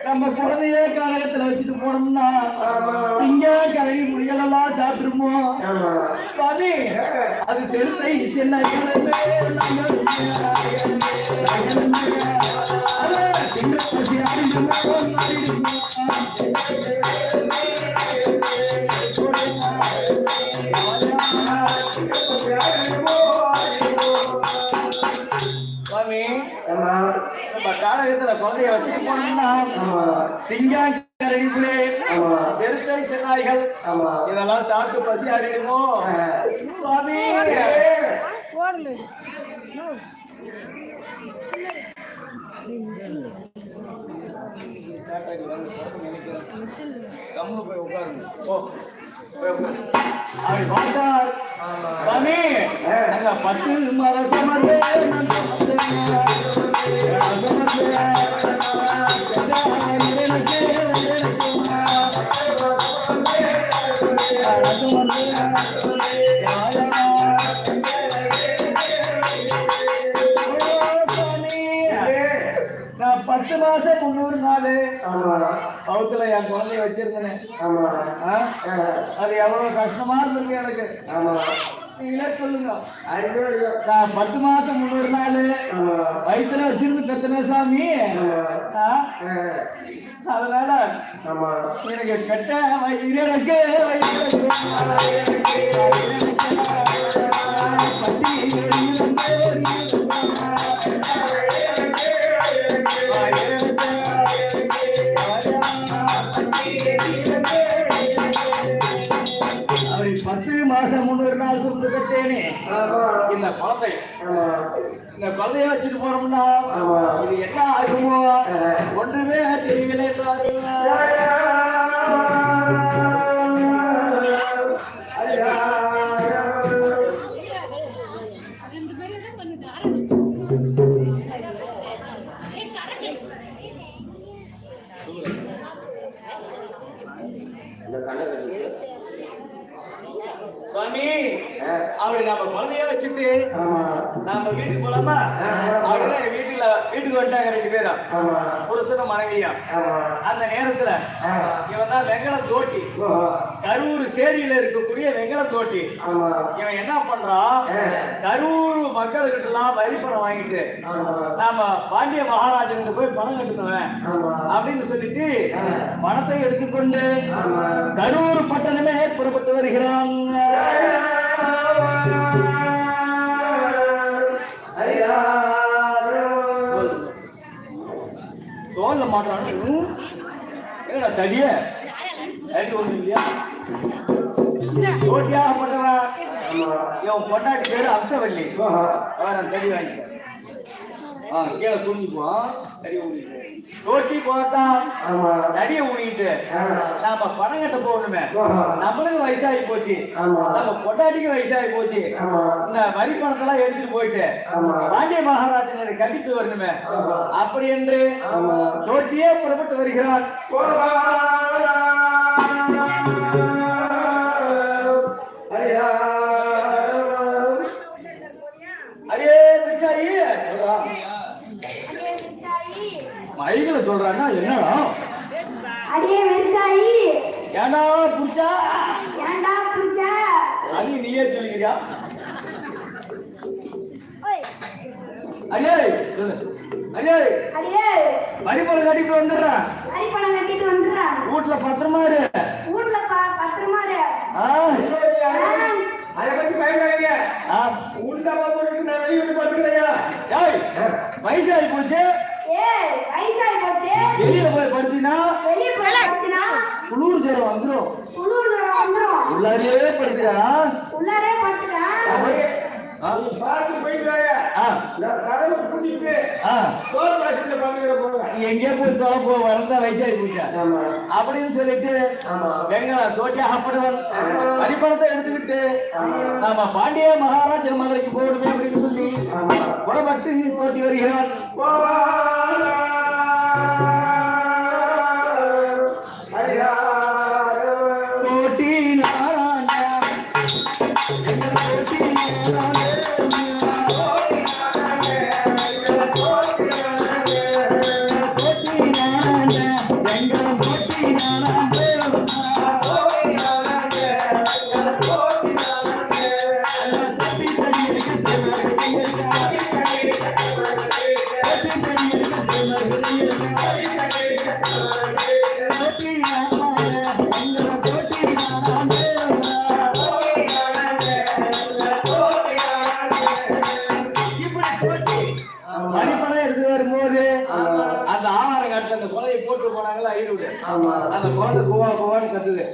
நம்ம குழந்தைய காலகத்துல வச்சுட்டு போனோம்னா சிங்கம் கரடி புலிகள் எல்லாம் சாப்பிடுமோ? சாமி அது செலுத்தை செல்ல சுவாமி நம்ம காலகத்துல குழந்தைய வச்சுட்டு போனோம்னா சிங்கம் கரடிப்புலே செருத்தை சென்னாய்கள் இதெல்லாம் சாப்பிட்டு பசி அறியுமோ? சுவாமி கம்முன்னு போய் உட்காருங்க. அப்படி பார்த்தால் சாமி நாங்க 10 மரசம் மாசம் 300 நாள் அவத்துல என் குழந்தைய வச்சிருந்தேன். அது எவ்வளவு கஷ்டமா இருந்திருக்கு எனக்கு. நீங்களே சொல்லுங்க. 10 மாசம் 300 நாள் வயிற்றுல வச்சிருந்து பெத்தன சாமி. அதனால எனக்கு கெட்ட வயிறனுக்கு அவரை 10 மாசம் 300 நாள் சுமந்து பெற்றேனே இந்த குழந்தைய வச்சுட்டு போனோம்னா இது என்ன ஆகுமோ ஒன்றுமே தெரியவில்லை. சுவாமி அப்படி நாம குழந்தைய வச்சுட்டு நாம வீட்டுக்கு போலாமா? அப்படின்னா வீட்டுக்கு வந்துட்டாங்க 2 பேரும், புருஷனும் மனைவியா. அந்த நேரத்துல இவன் தான் வெங்கல தோட்டி, கரூர் சேரியில இருக்கக்கூடிய வெங்கல தோட்டி. இவன் என்ன பண்றான், கரூர் மக்கள்கிட்ட எல்லாம் வரி பணம் வாங்கிட்டு நாம பாண்டிய மகாராஜனுக்கு போய் பணம் கட்டுவேன் அப்படின்னு சொல்லிட்டு பணத்தை எடுத்துக்கொண்டு கரூர் பட்டணமே புறப்பட்டு வருகிறான். தோல்ல மாட்டான் என்னடா தடிய ஒண்ணு இல்லையா? தோட்டியாக பட்டவன் இவன் பொண்டாட்டி பேரு அம்சவல்லி. தடி வாங்கிக்க கீழே துணிப்போம். தோட்டி போதான் தடிய ஊனிட்டு நாம பணம் கட்ட போகணுமே. நம்மளுக்கு வயசாகி போச்சு, நம்ம பொண்டாட்டிக்கு வயசாகி போச்சு. இந்த வரி பணத்தெல்லாம் எடுத்துட்டு போயிட்டு பாண்டிய மகாராஜனை கட்டிட்டு வரணுமே. அப்படி என்று தோட்டியே புறப்பட்டு வருகிறான். மைகளை சொல்றாங்க என்னடா? அடியே விவசாயி ஏண்டா புடிச்சா அடி நீயே சொல்லிக்கிறியா? அடியே சொல்லு. அடியே வரிப்பணம் கட்டிட்டு வந்துடுறேன். வீட்டுல பத்திரமா இரு. அதை பத்தி பயப்படாதீங்க. வயசாகி போச்சு, வெளியில போய் படுத்தினா குளிர் ஜரம் வந்துடும். உள்ளாரே படுத்துறா எங்கே போய் தொலைப்போ வளர்ந்தா வயசாகி போச்சா அப்படின்னு சொல்லிட்டு வெங்கல தோட்டி ஆப்படுவன் வரிப்பணத்தை எடுத்துக்கிட்டு நாம பாண்டிய மகாராஜன் மதுரைக்கு போகணுமே அப்படின்னு சொல்லி புறப்பட்டு தோட்டி வருகிறான். தோட்டி நாராயண மணிப்பணம் எடுத்து வரும்போது அந்த ஆவாரம் காட்டுல அந்த கொலையை போட்டு போனாங்களா ஐநூறு, அந்த குழந்தை கோவா கோவான்னு கத்துது.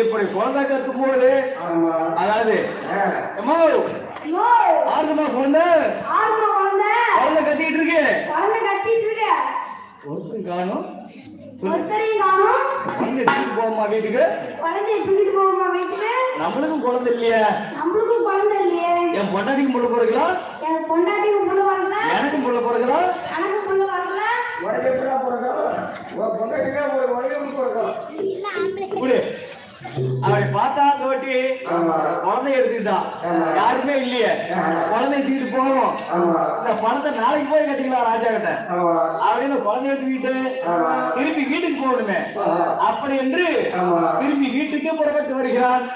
இப்படி குழந்தை கத்தும் போது அதாவது ஆறுமா குழந்தை கத்திட்டு இருக்கு. ஒருத்தரும் காணும், போமா வீட்டுக்கு. நம்மளுக்கும் குழந்தை இல்லையா? என் பொண்டாட்டிக்கும் புள்ள பிறகுலாம், எனக்கும் புள்ள பிறகுலாம். உனக்கு எப்படா பிறக்கும் உன் பொண்ணுக்கு ஒரு உலகம் பிறக்கும் குடு அவரை பார்த்தா தோட்டி குழந்தை எடுத்துக்கிட்டான் யாருமே இல்லையே குழந்தைய தூக்கிட்டு போவோம் இந்த பணத்தை நாளைக்கு போய் கட்டிக்கலாம் ராஜா கிட்ட அப்படின்னு குழந்தைய தூக்கிட்டு திரும்பி வீட்டுக்கு போகணுமே அப்படி என்று திரும்பி வீட்டுக்கு புறப்பட்டு வருகிறான்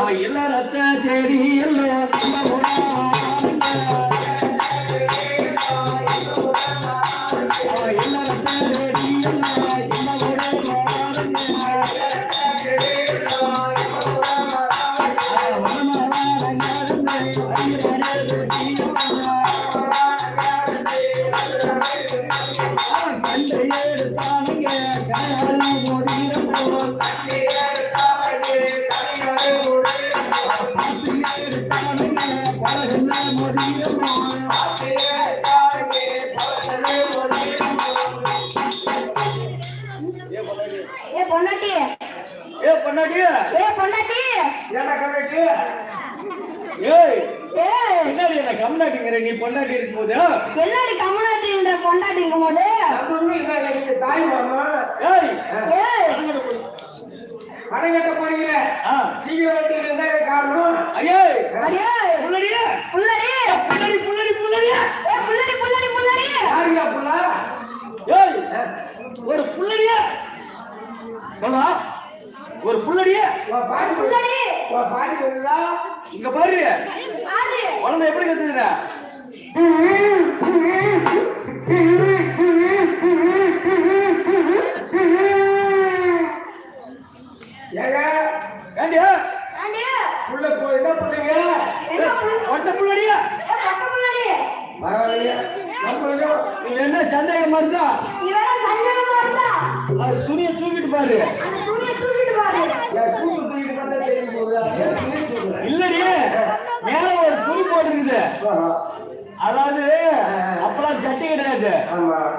அவன் எல்லாம் ரச்ச தேடி எல்லாம் நீ பொண்டாட்டி இருக்கும் போது என்னடி கமலாட்டி இந்த பொண்டாட்டி இருக்கும் போது தாய் மாமா பணம் கட்ட போறீங்க சீக்கிரம் காரணம் ஐயே புள்ளடி புள்ளடி புள்ளடி புள்ளடி புள்ளடி புள்ளடி புள்ளடி புள்ளடி யாருங்க புள்ள ஏய் ஒரு புள்ளடியா சொல்றா ஒரு புள்ளடியா பாடி புள்ளடி பாடி வருதா இங்க பாரு குழந்தை எப்படி கத்துதுடா புள்ள என்ன புள்ளைங்க ஒட்ட புள்ளடியா என்ன சந்தேகமா இருந்தா அது துணியை தூக்கிட்டு பாரு இல்லடி மேல ஒரு துணி போட்டுருக்குது அதாவது அப்பெல்லாம் சட்டி கிடையாது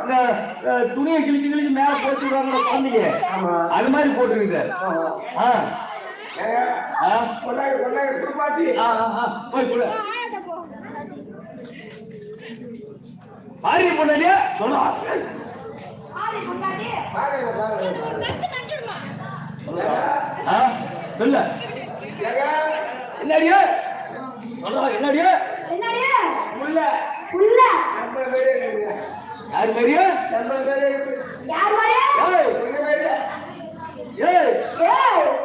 இந்த துணியை கிழிச்சு கிழிச்சு மேல போட்டு விடுவாங்க குழந்தைங்க அது மாதிரி போட்டுருக்குது ஆரி பொண்ணாடியா சொல்லுவா சொல்ல என்னடியா என்னடியா யாரு மாதிரியா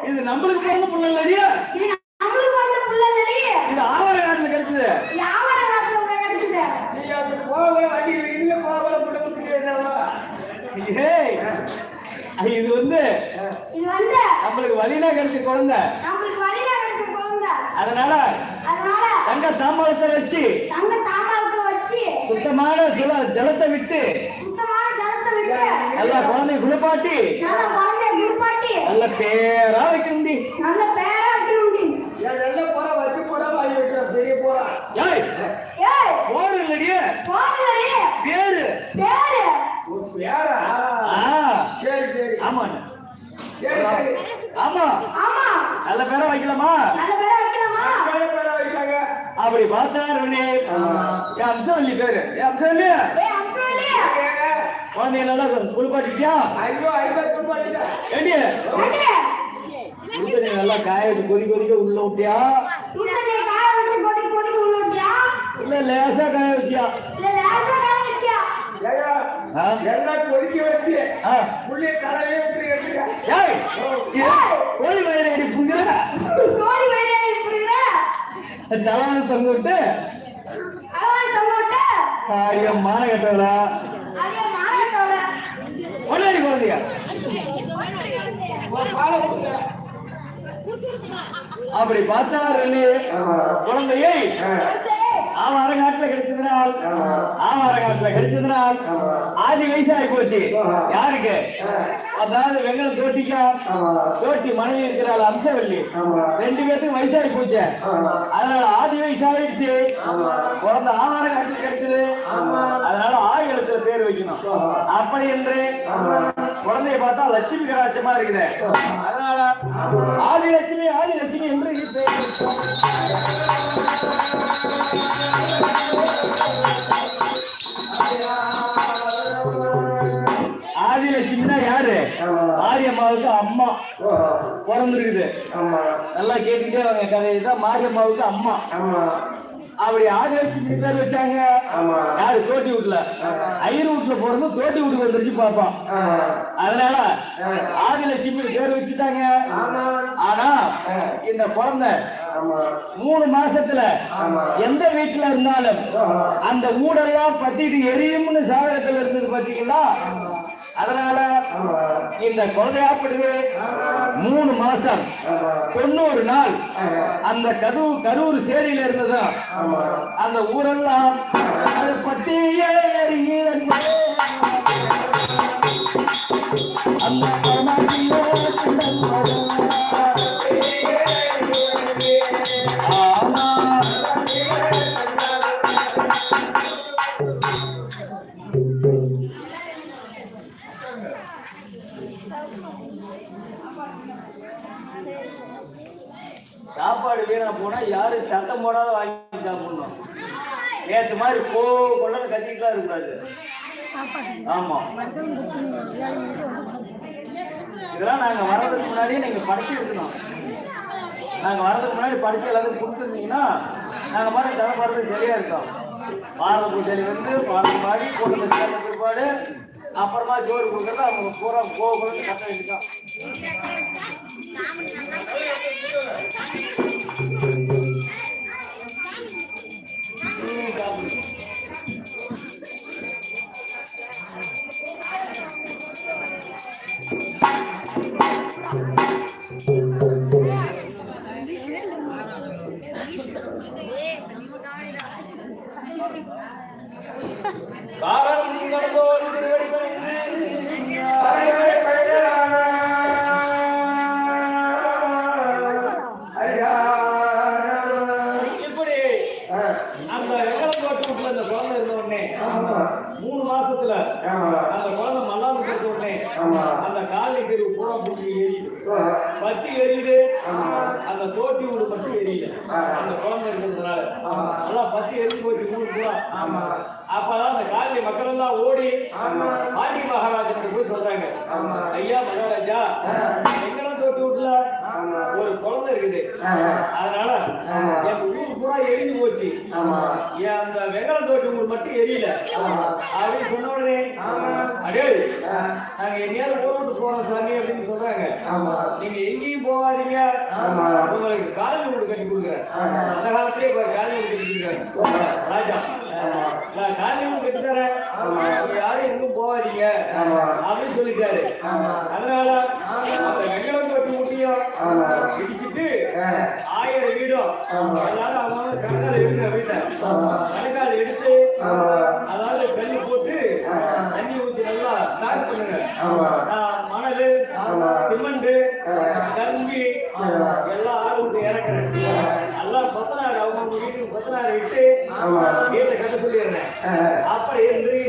இது நம்மளுக்கு பிறந்த புள்ள இல்லையா இது ஆவார காட்டுல கிடைச்சது இது வந்து நம்மளுக்கு வலினா கிடைச்ச குழந்தை அதனால தங்க தாம்பாளத்தை வச்சு சுத்தமான ஜலத்தை விட்டு நல்லா குழந்தைய குளிப்பாட்டி நல்ல பேரா வைக்கணும் போர் இல்லடியே பேரு ஆமா ஆமா நல்ல பேரா வைக்கலாமா அப்படி பார்த்தாரு அம்சவல்லி பேரு அம்சவல்லி குழந்தைய நல்லா குளிப்பாட்டிட்டியா நல்லா காய வச்சு கொதிக்க உள்ள விட்டியா இல்ல லேசா காய வச்சியா கொதிக்க வச்சு கோழி வயிறு அடி புங்குற தலால் தொங்க விட்டு மான கட்டவளா கொண்டாடி குழந்தையா அப்படி பார்த்தாரு குழந்தையை ஆவாரங்காட்டுல கிடைச்சதுனால் ஆதி வயசாகி போச்சு யாருக்கு அதாவது வெங்கல தோட்டிக்கா தோட்டி மனைவி இருக்கிறாள் அம்சவல்லி 2 பேருக்கு வயசாகி போச்சு அதனால ஆதி வயசாகிடுச்சு குழந்தை ஆவாரங்காட்டுல கிடைச்சது அதனால ஆயுளத்துல பேர் வைக்கணும் அப்படி என்று குழந்தைய பார்த்தா லட்சுமி கடாட்சமா இருக்குது அதனால அதனால ஆதிலட்சுமி ஆதிலட்சுமி என்று ஆதிலட்சுமினா யாரு? மாரியம்மாவுக்கு அம்மா பிறந்திருக்குது. நல்லா கேட்டுட்டே அவங்க கதைதான். மாரியம்மாவுக்கு அம்மா. அப்படி ஆதிலட்சுமி பேர் வச்சாங்க. யாரு? தோட்டி வீட்டுல. ஐயர் வீட்டுல போறது தோட்டி வீட்டுக்கு வந்துருச்சு பாப்போம். அதனால ஆதிலட்சுமி பேர் வச்சுட்டாங்க. ஆனா இந்த குழந்தை 3 மாசத்துல எந்த வீட்டுல இருந்தாலும் அந்த ஊடெல்லாம் பத்திட்டு எரியும்னு சாதகத்துல இருந்தது பாத்தீங்களா? அதனால இந்த குழந்தையாப்படுது 3 மாசம் 90 நாள் அந்த கரூர் சேரியில இருந்ததும் அந்த ஊரெல்லாம் அது பத்தியே சாப்பாடு வீணா போனா யாரு சட்டம் போடாத வாங்கி சாப்பிடணும். நேற்று மாதிரி கொள்ளன்னு கத்திக்கிட்டு இருக்கக்கூடாது. ஆமா, இதெல்லாம் நாங்க வர்றதுக்கு முன்னாடியே நீங்க படிச்சு இருக்கணும். நாங்க வர்றதுக்கு முன்னாடி படிச்சு எல்லாத்தையும் கொடுத்துருந்தீங்கன்னா நாங்க மாதிரி தலை வர்றதுக்கு சரியா இருக்கோம். பாரத பூஜை வந்து பாரத மாதிரி கூட்டம் சேர்ந்த பிற்பாடு அப்புறமா ஜோறு கொடுக்கறது அவங்க பூரா போகணும்னு கட்ட வேண்டியதான். அந்த வெங்கலத்தோட்டு வீட்டுல அந்த குழந்தை இருந்த உடனே 3 மாசத்துல அந்த குழந்தை மல்லாந்து கொடுத்த உடனே அந்த காலை தெரு பூரா புள்ளி எரியுது, பத்தி எரியுது. அந்த தோட்டி வீடு மட்டும் எரியல. அந்த குழந்தை இருக்கிறதுனால நல்லா பத்தி எரிஞ்சு போச்சு ஊரு பூரா. அப்பதான் அந்த காலை மக்கள் எல்லாம் ஓடி பாண்டி மகாராஜனுக்கு போய் சொல்றாங்க, ஐயா மகாராஜா, வெங்கலம் தோட்டி வீட்டுல ஒரு குழந்தை இருக்குது, அதனால என் ஊர் பூரா எரிஞ்சு போச்சு, அந்த வெங்கலம் தோட்டி ஊர் மட்டும் எரியல அப்படின்னு சொன்ன உடனே, அடே நாங்க எங்கேயாவது ஊருக்கு போறோம் சாமி அப்படின்னு சொல்றாங்க. நீங்க எங்கேயும் போகாதீங்க, உங்களுக்கு காலனி வீடு கட்டி கொடுக்குறேன். அந்த காலத்திலே காலனி வீடு கட்டி கொடுக்குறாங்க ராஜா. நான் காலனி வீடு கட்டி தரேன், யாரும் எங்கும் போகாதீங்க அப்படின்னு சொல்லிட்டாரு. அதனால அந்த வெங்கலம் தோட்டி ஊட்டியும் இடிச்சுட்டு 1000 வீடும் எல்லாரும் அவங்க கணக்கால இருக்கிற வீட்டை கணக்கால எடுத்து, அதாவது கல்லி போட்டு தண்ணி ஊற்றி நல்லா ஸ்டார்ட் பண்ணுங்க. மணல், சிமெண்ட், கம்பி எல்லாம் ஆள் விட்டு இறக்குறேன். எல்லாம் கொத்தனார் அவங்க வீட்டுக்கு கொத்தனார் விட்டு வீட்டை கட்ட சொல்லிடுறேன். அப்படி என்று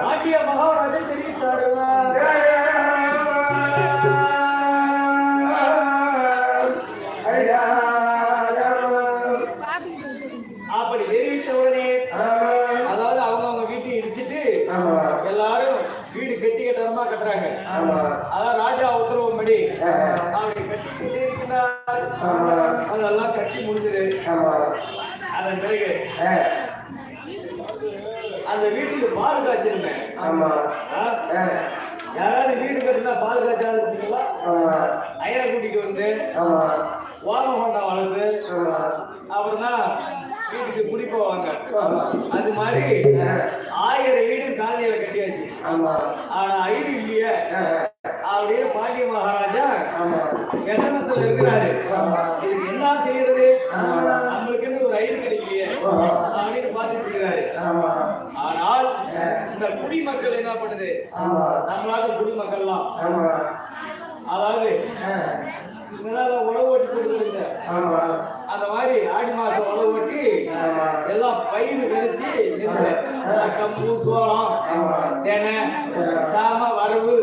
ஆட்டிய மகாராஜன் தெரிவித்தாரு. அப்படி தெரிவித்த உடனே, அதாவது அவங்க வீட்டையும் இடிச்சிட்டு எல்லாரும் வீடு கட்டி கட்டமா கட்டுறாங்க. அதான் ராஜா உத்தரவுப்படி அப்படி கட்டிக்கிட்டே இருக்கிறார். அதெல்லாம் கட்டி முடிஞ்சது. அதன் பிறகு அந்த வீட்டுக்கு பால் காய்ச்சிருந்தேன். யாராவது வீடு கட்டினா பால் காய்ச்சாதுங்களா? ஐயரை கூட்டிட்டு வந்து ஓரம் கொண்டா வளர்ந்து அப்புறம் தான் வீட்டுக்கு குடி போவாங்க. அது மாதிரி 1000 வீடு காலனியில கட்டியாச்சு. ஆனா ஐடு இல்லையே அப்படியே பாண்டிய மகாராஜா விசனத்துல இருக்கிறாரு. இதுக்கு என்ன செய்யறது, நம்மளுக்கு ஒரு ஐடு கிடைக்கலையே அப்படின்னு பார்த்துட்டு இருக்கிறாரு. ஆனால் இந்த குடிமக்கள் என்ன பண்ணுது, நம்மளால குடிமக்கள்லாம் அதாவது உழவு ஓட்டி கொடுக்குறீங்க. அந்த மாதிரி ஆடி மாசம் உழவு ஓட்டி எல்லாம் பயிர் விளைச்சி கம்பு, சோளம், தெனை, சாம, வரவு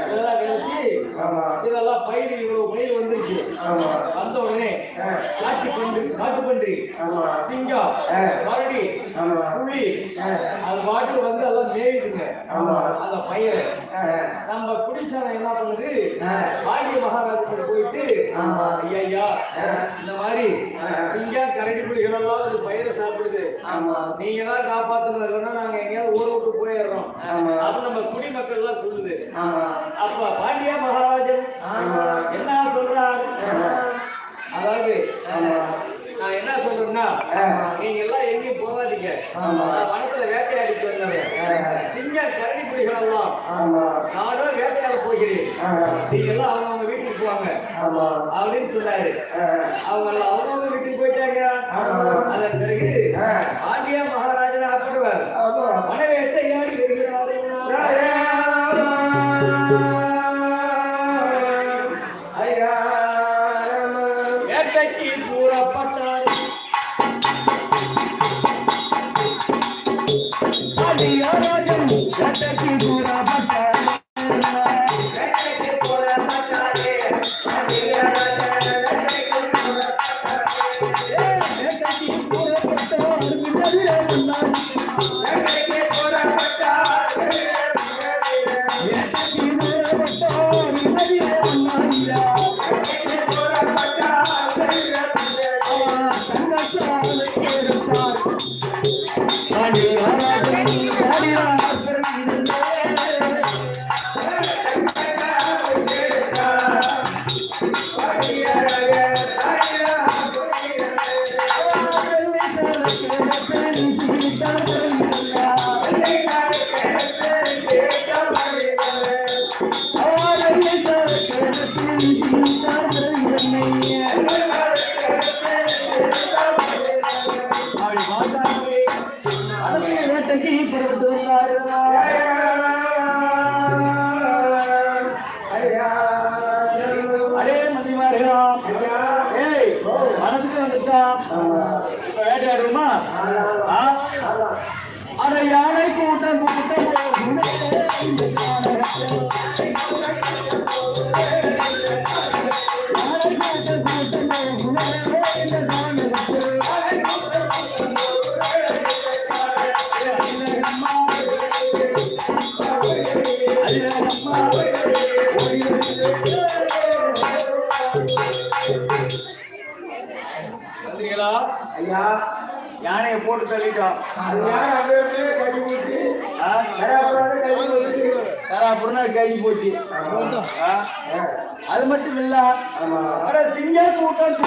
இதெல்லாம் விளைச்சி இதெல்லாம் பயிர் இவ்வளவு பயிர் வந்துருச்சு. வந்த உடனே காட்டுப்பன்றி, சிங்கம், கரடி, புலி அது பாட்டு வந்து எல்லாம் மேயுதுங்க. அந்த பயிரை நம்ம குடிச்சான என்ன பண்ணுது, பாண்டிய மகாராஜ்கிட்ட போயிட்டு ஐயா இந்த மாதிரி சிங்கம் கரடி புலிகள் எல்லாம் அது பயிரை சாப்பிடுது, நீங்க தான் காப்பாத்தணும், இல்லைன்னா நாங்க எங்கேயாவது ஊரை விட்டு போயிடுறோம் அப்ப நம்ம குடிமக்கள் எல்லாம் சொல்லுது. அப்ப பாண்டிய மகாராஜன் என்ன சொல்றார், அதாவது நான் என்ன சொல்றேன்னா, நீங்க எல்லாம் எங்கேயும் போகாதீங்க, வனத்துல வேட்டையாடிட்டு வந்தவங்க சிங்கம் கரடி புலிகள் எல்லாம் நானும் வேட்டையாட போகிறேன், நீங்க எல்லாம் அவங்க வீட்டுக்கு போவாங்க அப்படின்னு சொன்னாரு. அவங்க எல்லாம் அவங்க வீட்டுக்கு போயிட்டாங்க. அதன் பிறகு பாண்டிய மகாராஜன் ஆப்படுவார் வனவேட்டையாடி வருகிறார். வேட்டைக்கு கூறப்பட்டார் வேட்டையாடுமா? அட யானை கூட்டம் ஐயா யானையை போட்டு தள்ளிட்டோம். கை போச்சு. அது மட்டும் இல்ல, சிங்க கூட்டம்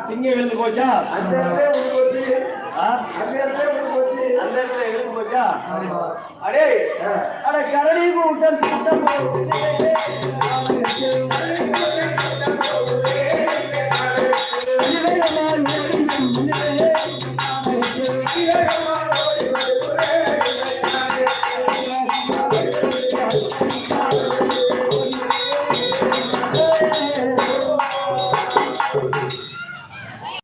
சிங்கம் எழுந்து போச்சா? அந்த எழுந்து போச்சா? அடே அட கரடி கூட்டம் கூட்டம்